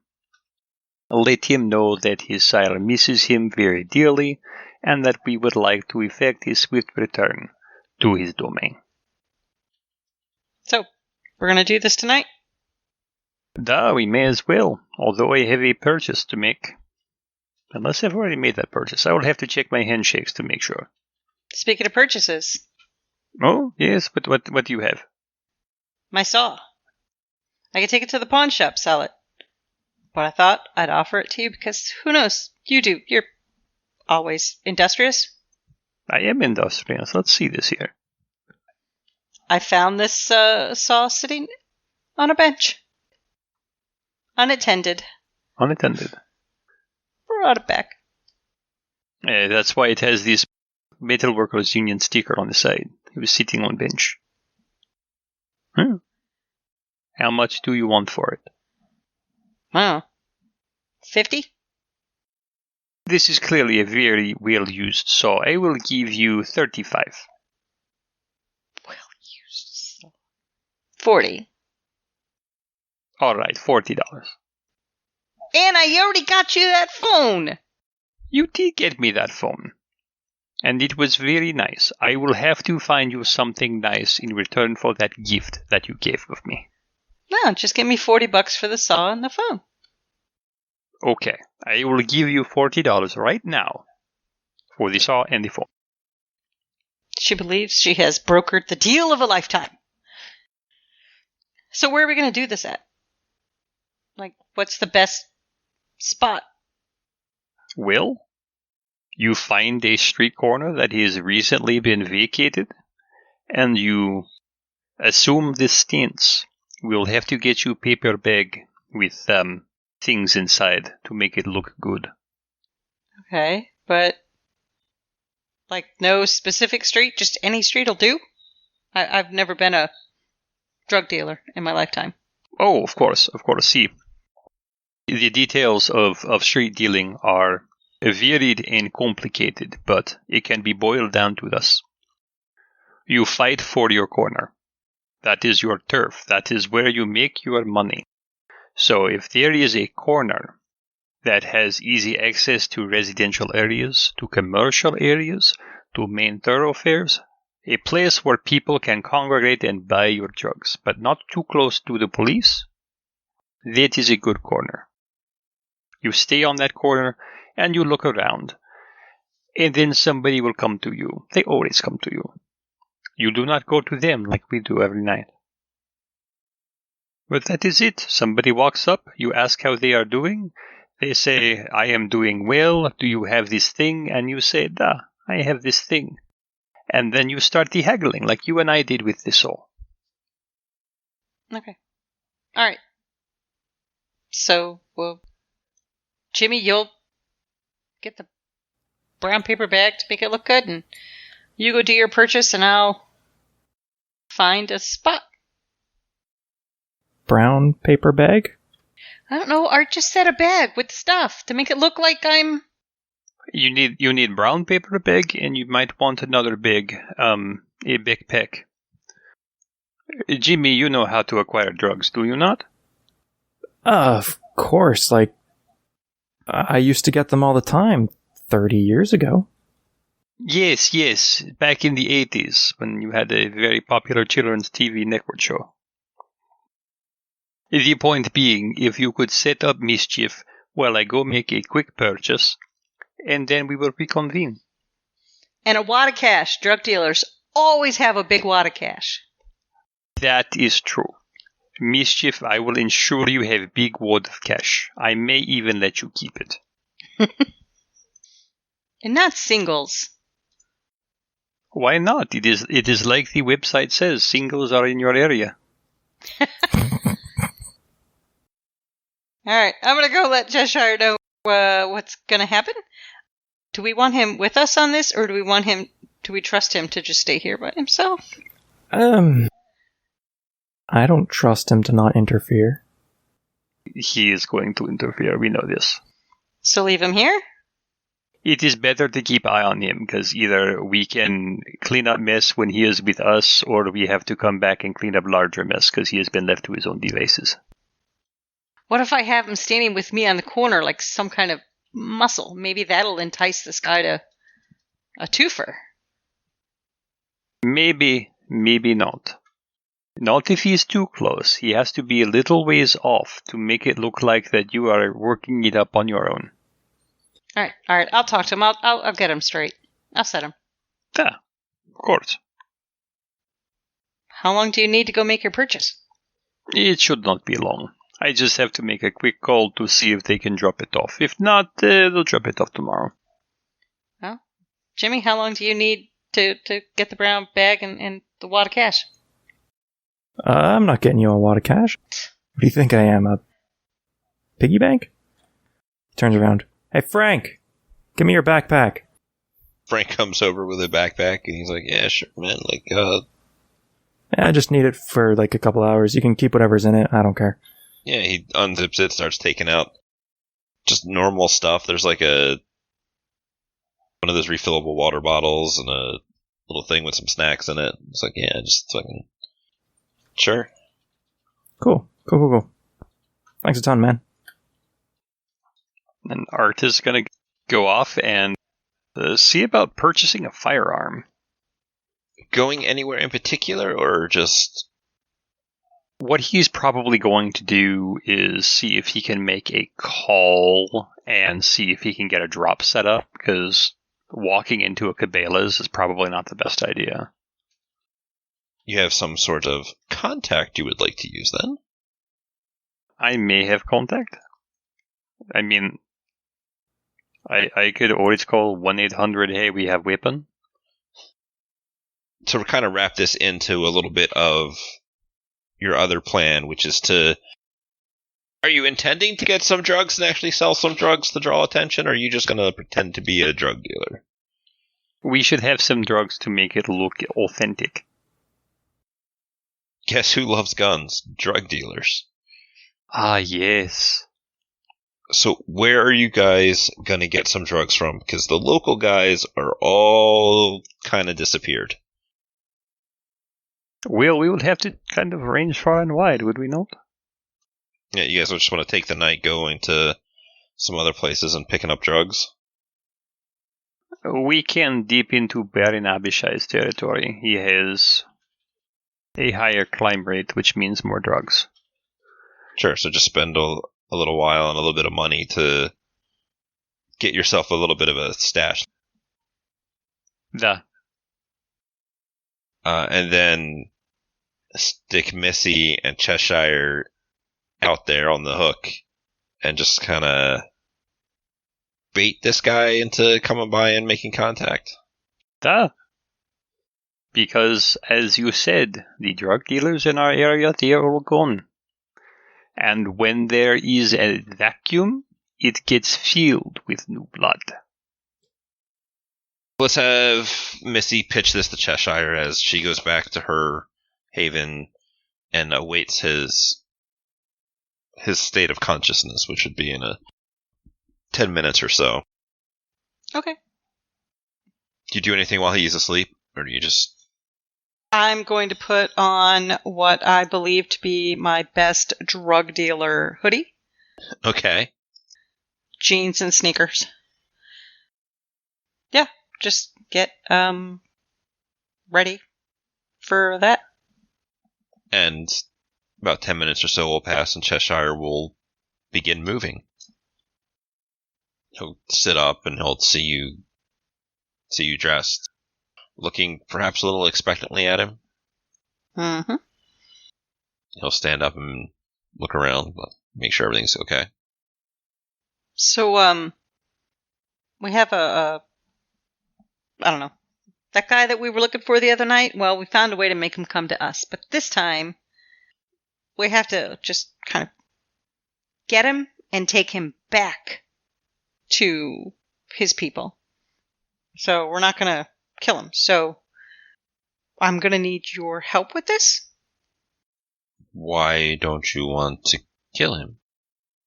Let him know that his sire misses him very dearly, and that we would like to effect his swift return to his domain. So, we're gonna do this tonight? Da, we may as well, although I have a purchase to make. Unless I've already made that purchase. I will have to check my handshakes to make sure. Speaking of purchases. Oh, yes, but what do you have? My saw. I could take it to the pawn shop, sell it. But I thought I'd offer it to you because who knows? You do. You're always industrious. I am industrious. Let's see this here. I found this saw sitting On a bench. Unattended. Unattended. Brought it back. That's why it has this Metal Workers Union sticker on the side. He was sitting on bench. How much do you want for it? Wow. 50? This is clearly a very well-used saw. I will give you 35. Well-used saw. 40. All right, $40. And I already got you that phone. You did get me that phone. And it was very nice. I will have to find you something nice in return for that gift that you gave of me. No, just give me $40 for the saw and the phone. Okay, I will give you $40 right now for the saw and the phone. She believes she has brokered the deal of a lifetime. So where are we going to do this at? Like, what's the best spot? Well, you find a street corner that has recently been vacated, and you assume this stance. We'll have to get you a paper bag with things inside to make it look good. Okay, but like no specific street, just any street will do? I've never been a drug dealer in my lifetime. Oh, of course. See, the details of street dealing are varied and complicated, but it can be boiled down to this. You fight for your corner. That is your turf. That is where you make your money. So if there is a corner that has easy access to residential areas, to commercial areas, to main thoroughfares, a place where people can congregate and buy your drugs, but not too close to the police, that is a good corner. You stay on that corner and you look around, and then somebody will come to you. They always come to you. You do not go to them like we do every night. But that is it. Somebody walks up, you ask how they are doing. They say, I am doing well. Do you have this thing? And you say, da, I have this thing. And then you start the haggling like you and I did with the saw. Okay. All right. So, well, Jimmy, you'll get the brown paper bag to make it look good, and you go do your purchase, and I'll find a spot. Brown paper bag? I don't know. Art just said a bag with stuff to make it look like I'm... You need brown paper bag, and you might want another bag, a backpack. Jimmy, you know how to acquire drugs, do you not? Of course. Like, I used to get them all the time 30 years ago. Yes, back in the 80s, when you had a very popular children's TV network show. The point being, if you could set up mischief while I go make a quick purchase, and then we will reconvene. And a wad of cash. Drug dealers always have a big wad of cash. That is true. Mischief, I will ensure you have a big wad of cash. I may even let you keep it. And not singles. Why not? It is like the website says, singles are in your area. All right, I'm going to go let Cheshire know what's going to happen. Do we want him with us on this, or do we trust him to just stay here by himself? I don't trust him to not interfere. He is going to interfere, we know this. So leave him here? It is better to keep eye on him, because either we can clean up mess when he is with us, or we have to come back and clean up larger mess, because he has been left to his own devices. What if I have him standing with me on the corner like some kind of muscle? Maybe that'll entice this guy to a twofer. Maybe not. Not if he's too close. He has to be a little ways off to make it look like that you are working it up on your own. All right. I'll talk to him. I'll get him straight. I'll set him. Yeah, of course. How long do you need to go make your purchase? It should not be long. I just have to make a quick call to see if they can drop it off. If not, they'll drop it off tomorrow. Well, Jimmy, how long do you need to get the brown bag and the wad of cash? I'm not getting you a wad of cash. What do you think I am, a piggy bank? He turns around. Hey, Frank! Give me your backpack. Frank comes over with a backpack, and he's like, yeah, sure, man. Yeah, I just need it for a couple hours. You can keep whatever's in it. I don't care. Yeah, he unzips it, starts taking out just normal stuff. There's one of those refillable water bottles and a little thing with some snacks in it. It's like, yeah, just fucking... Sure. Cool. Thanks a ton, man. And Art is going to go off and see about purchasing a firearm. Going anywhere in particular, or just... What he's probably going to do is see if he can make a call and see if he can get a drop set up, because walking into a Cabela's is probably not the best idea. You have some sort of contact you would like to use, then? I may have contact. I mean, I could always call 1-800, hey, we have weapon. To kind of wrap this into a little bit of your other plan, which is to... Are you intending to get some drugs and actually sell some drugs to draw attention, or are you just going to pretend to be a drug dealer? We should have some drugs to make it look authentic. Guess who loves guns? Drug dealers. Ah, yes. So where are you guys going to get some drugs from? Because the local guys are all kind of disappeared. Well, we would have to kind of range far and wide, would we not? Yeah, you guys just want to take the night going to some other places and picking up drugs? We can dip into Baron Abishai's territory. He has a higher climb rate, which means more drugs. Sure, so just spend a little while and a little bit of money to get yourself a little bit of a stash. And then stick Missy and Cheshire out there on the hook and just kind of bait this guy into coming by and making contact. Because, as you said, the drug dealers in our area, they are all gone. And when there is a vacuum, it gets filled with new blood. Let's have Missy pitch this to Cheshire as she goes back to her haven and awaits his state of consciousness, which would be in 10 minutes or so. Okay. Do you do anything while he's asleep, or do you just... I'm going to put on what I believe to be my best drug dealer hoodie. Okay. Jeans and sneakers. Yeah, just get ready for that. And about 10 minutes or so will pass and Cheshire will begin moving. He'll sit up and he'll see you dressed, looking perhaps a little expectantly at him. Mm-hmm. He'll stand up and look around, but make sure everything's okay. So, we have I don't know, that guy that we were looking for the other night. Well, we found a way to make him come to us, but this time we have to just kind of get him and take him back to his people. So we're not going to kill him. So I'm going to need your help with this. Why don't you want to kill him?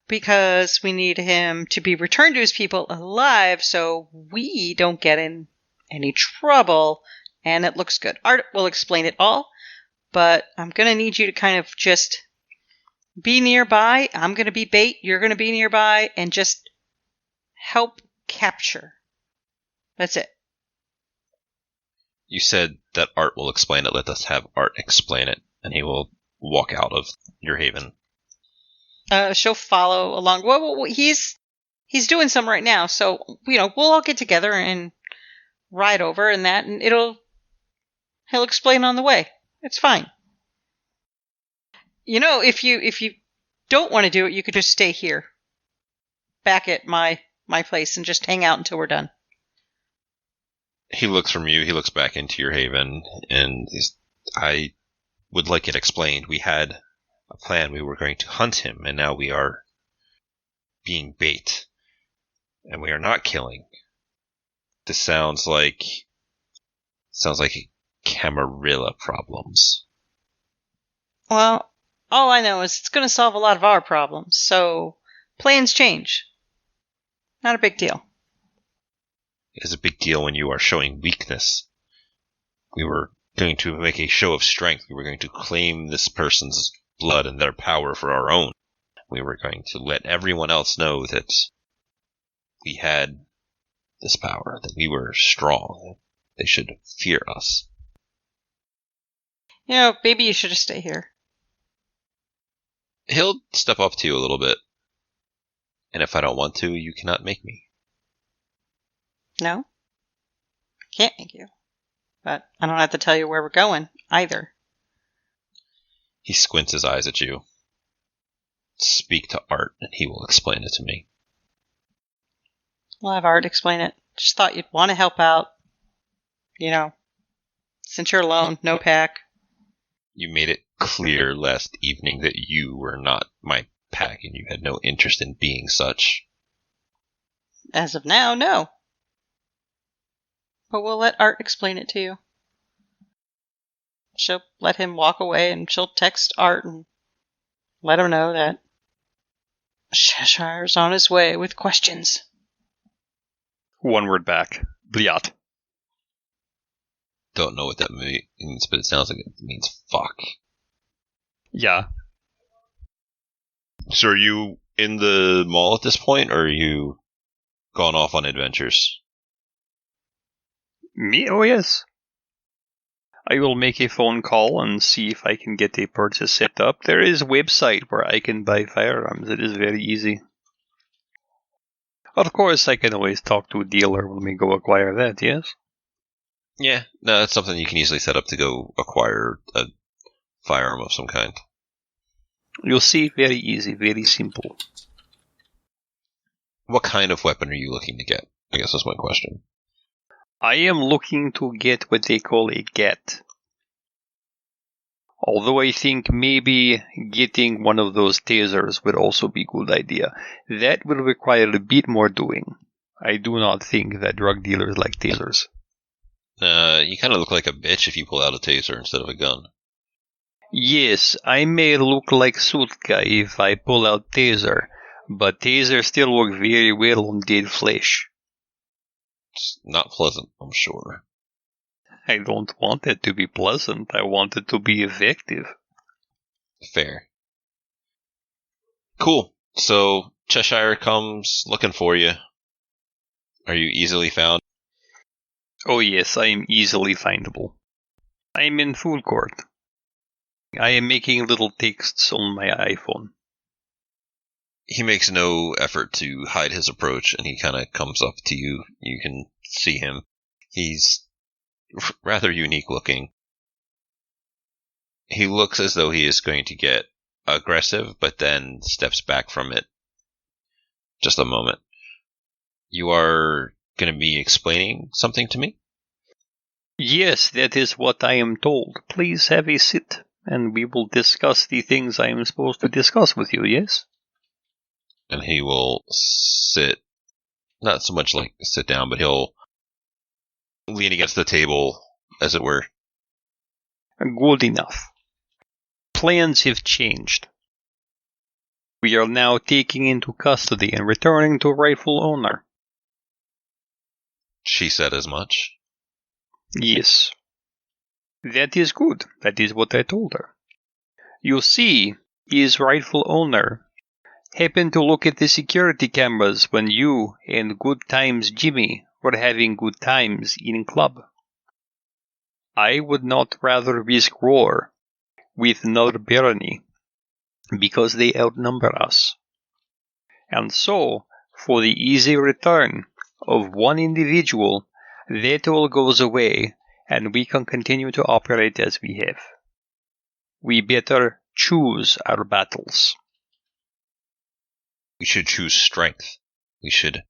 Because we need him to be returned to his people alive so we don't get in any trouble and it looks good. Art will explain it all, but I'm going to need you to kind of just be nearby. I'm going to be bait. You're going to be nearby and just help capture. That's it. You said that Art will explain it. Let us have Art explain it, and he will walk out of your haven. She'll follow along. Well, he's doing some right now, so we'll all get together and ride over and that, and he'll explain on the way. It's fine. If you don't want to do it, you could just stay here, back at my place, and just hang out until we're done. He looks from you. He looks back into your haven, and I would like it explained. We had a plan. We were going to hunt him, and now we are being bait. And we are not killing. This sounds like Camarilla Problems. Well, all I know is it's going to solve a lot of our problems, so plans change. Not a big deal. It is a big deal when you are showing weakness. We were going to make a show of strength. We were going to claim this person's blood and their power for our own. We were going to let everyone else know that we had this power, that we were strong, that they should fear us. You know, maybe you should just stay here. He'll step up to you a little bit. And if I don't want to, you cannot make me. No? I can't make you. But I don't have to tell you where we're going, either. He squints his eyes at you. Speak to Art, and he will explain it to me. We'll have Art explain it. Just thought you'd want to help out. You know, since you're alone, no pack. You made it clear last evening that you were not my pack, and you had no interest in being such. As of now, no. But we'll let Art explain it to you. She'll let him walk away, and she'll text Art and let him know that Cheshire's on his way with questions. One word back. Bliat. Don't know what that means, but it sounds like it means fuck. Yeah. So are you in the mall at this point, or are you gone off on adventures? Me? Oh, yes. I will make a phone call and see if I can get a purchase set up. There is a website where I can buy firearms. It is very easy. Of course, I can always talk to a dealer when we go acquire that, yes? Yeah, no, that's something you can easily set up to go acquire a firearm of some kind. You'll see, very easy, very simple. What kind of weapon are you looking to get? I guess that's my question. I am looking to get what they call a GAT. Although I think maybe getting one of those tasers would also be a good idea. That will require a bit more doing. I do not think that drug dealers like tasers. You kind of look like a bitch if you pull out a taser instead of a gun. Yes, I may look like Sutka if I pull out taser, but tasers still work very well on dead flesh. It's not pleasant, I'm sure. I don't want it to be pleasant. I want it to be effective. Fair. Cool. So, Cheshire comes looking for you. Are you easily found? Oh yes, I am easily findable. I am in food court. I am making little texts on my iPhone. He makes no effort to hide his approach, and he kind of comes up to you. You can see him. He's rather unique looking. He looks as though he is going to get aggressive, but then steps back from it. Just a moment. You are going to be explaining something to me? Yes, that is what I am told. Please have a sit, and we will discuss the things I am supposed to discuss with you, yes? And he will sit, not so much like sit down, but he'll lean against the table, as it were. Good enough. Plans have changed. We are now taking into custody and returning to rightful owner. She said as much. Yes. That is good. That is what I told her. You see, his rightful owner happened to look at the security cameras when you and Good Times Jimmy were having good times in club. I would not rather risk war with another barony because they outnumber us. And so, for the easy return of one individual, that all goes away and we can continue to operate as we have. We better choose our battles. We should choose strength. We should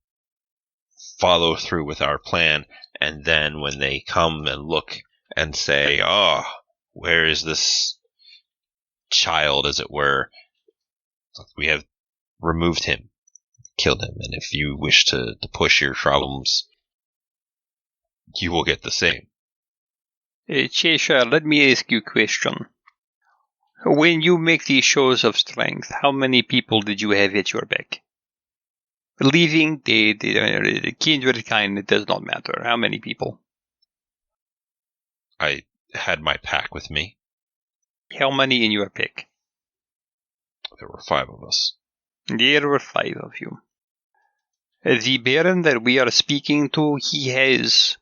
follow through with our plan, and then when they come and look and say, where is this child, as it were. We have removed him, killed him, and if you wish to push your problems, you will get the same. Cheshire, let me ask you a question. When you make these shows of strength, how many people did you have at your back? Leaving the kindred kind, it does not matter. How many people? I had my pack with me. How many in your pack? There were 5 of us. There were 5 of you. The Baron that we are speaking to, he has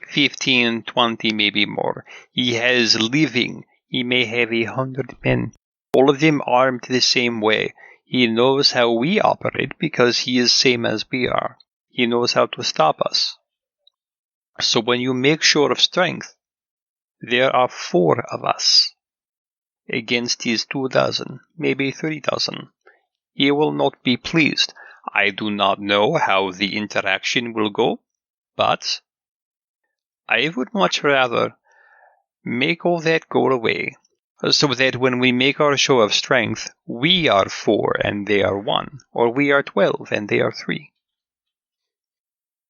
15, 20, maybe more. He has living. He may have 100 men. All of them armed the same way. He knows how we operate because he is same as we are. He knows how to stop us. So when you make sure of strength, there are 4 of us against his 2,000, maybe 3,000. He will not be pleased. I do not know how the interaction will go, but I would much rather make all that go away, so that when we make our show of strength, we are 4 and they are 1, or we are 12 and they are 3.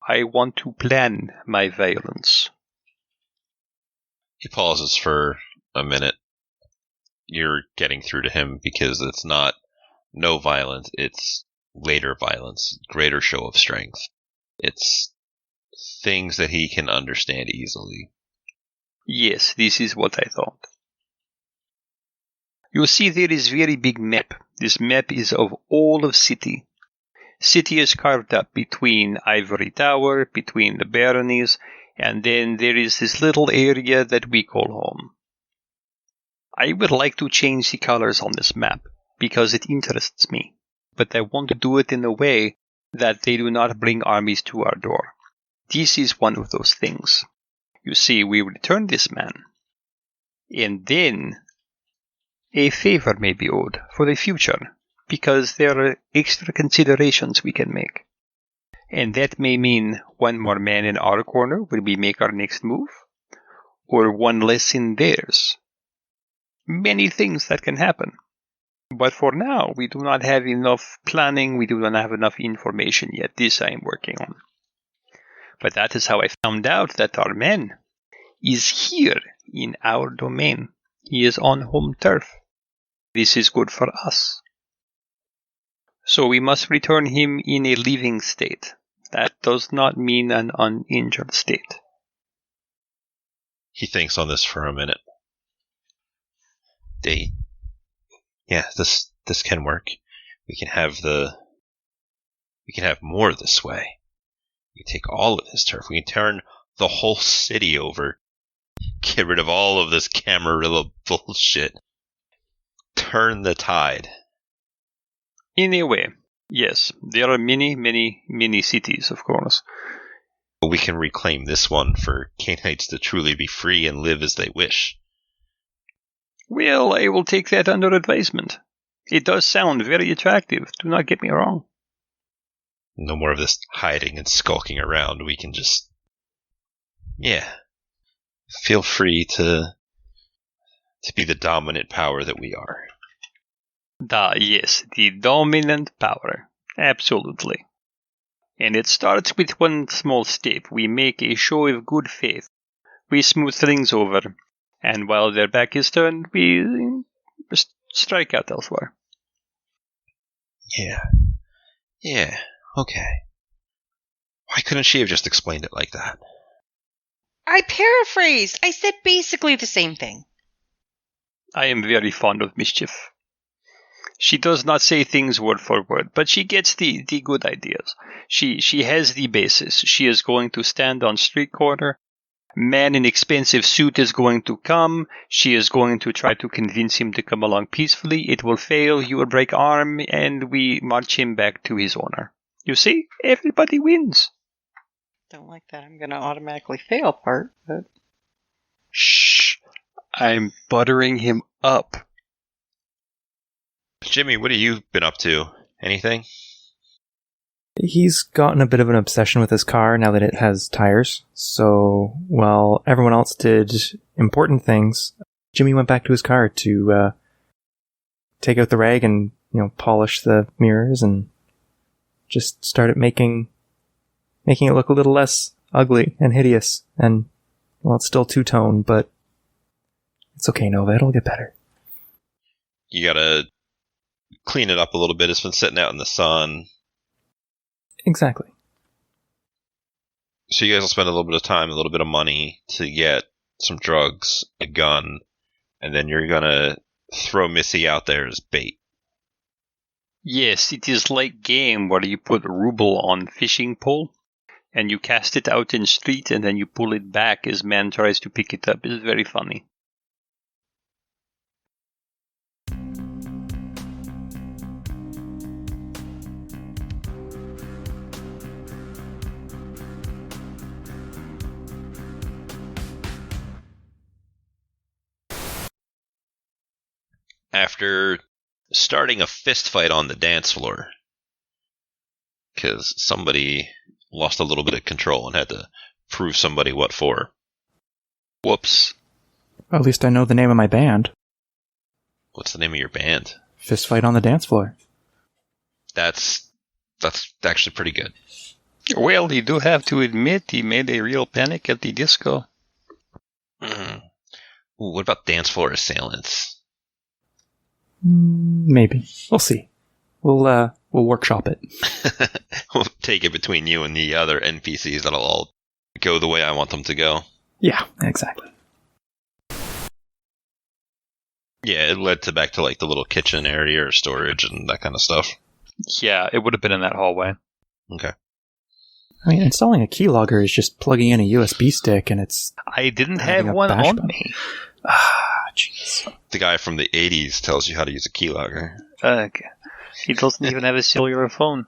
I want to plan my violence. He pauses for a minute. You're getting through to him because it's not no violence, it's later violence, greater show of strength. It's things that he can understand easily. Yes, this is what I thought. You see, there is very big map. This map is of all of city. City is carved up between Ivory Tower, between the baronies, and then there is this little area that we call home. I would like to change the colors on this map, because it interests me. But I want to do it in a way that they do not bring armies to our door. This is one of those things. You see, we return this man, and then a favor may be owed for the future, because there are extra considerations we can make. And that may mean 1 more man in our corner when we make our next move, or 1 less in theirs. Many things that can happen. But for now, we do not have enough planning, we do not have enough information yet. This I am working on. But that is how I found out that our man is here in our domain. He is on home turf. This is good for us. So we must return him in a living state. That does not mean an uninjured state. He thinks on this for a minute. This can work. We can have more this way. We can take all of his turf. We can turn the whole city over. Get rid of all of this Camarilla bullshit. Turn the tide. In a way, yes. There are many, many, many cities, of course. We can reclaim this one for Canaanites to truly be free and live as they wish. Well, I will take that under advisement. It does sound very attractive, do not get me wrong. No more of this hiding and skulking around. We can just... feel free to be the dominant power that we are. Yes, the dominant power. Absolutely. And it starts with 1 small step. We make a show of good faith. We smooth things over. And while their back is turned, we strike out elsewhere. Yeah, okay. Why couldn't she have just explained it like that? I paraphrased. I said basically the same thing. I am very fond of mischief. She does not say things word for word, but she gets the good ideas. She has the basis. She is going to stand on street corner. Man in expensive suit is going to come. She is going to try to convince him to come along peacefully. It will fail. He will break arm, and we march him back to his owner. You see? Everybody wins. Don't like that I'm going to automatically fail part, but... Shh. I'm buttering him up. Jimmy, what have you been up to? Anything? He's gotten a bit of an obsession with his car now that it has tires. So, while everyone else did important things, Jimmy went back to his car to take out the rag and, polish the mirrors and just started making it look a little less ugly and hideous. And, well, it's still two-tone, but it's okay, Nova. It'll get better. You gotta clean it up a little bit. It's been sitting out in the sun. Exactly. So you guys will spend a little bit of time, a little bit of money to get some drugs, a gun, and then you're gonna throw Missy out there as bait. Yes, it is like game where you put ruble on fishing pole, and you cast it out in street, and then you pull it back as man tries to pick it up. It's very funny. After starting a fist fight on the dance floor, because somebody lost a little bit of control and had to prove somebody what for. Whoops. Well, at least I know the name of my band. What's the name of your band? Fist Fight on the Dance Floor. That's actually pretty good. Well, you do have to admit he made a real Panic at the Disco. Ooh, what about Dance Floor Assailants? Maybe. We'll see. We'll workshop it. We'll take it between you and the other NPCs. That'll all go the way I want them to go. Yeah, exactly. Yeah, it led back to like the little kitchen area or storage and that kind of stuff. Yeah, it would have been in that hallway. Okay. I mean, installing a keylogger is just plugging in a USB stick and it's... I didn't have one on me. Jeez. The guy from the 80s tells you how to use a keylogger. Okay. He doesn't even have a cellular phone.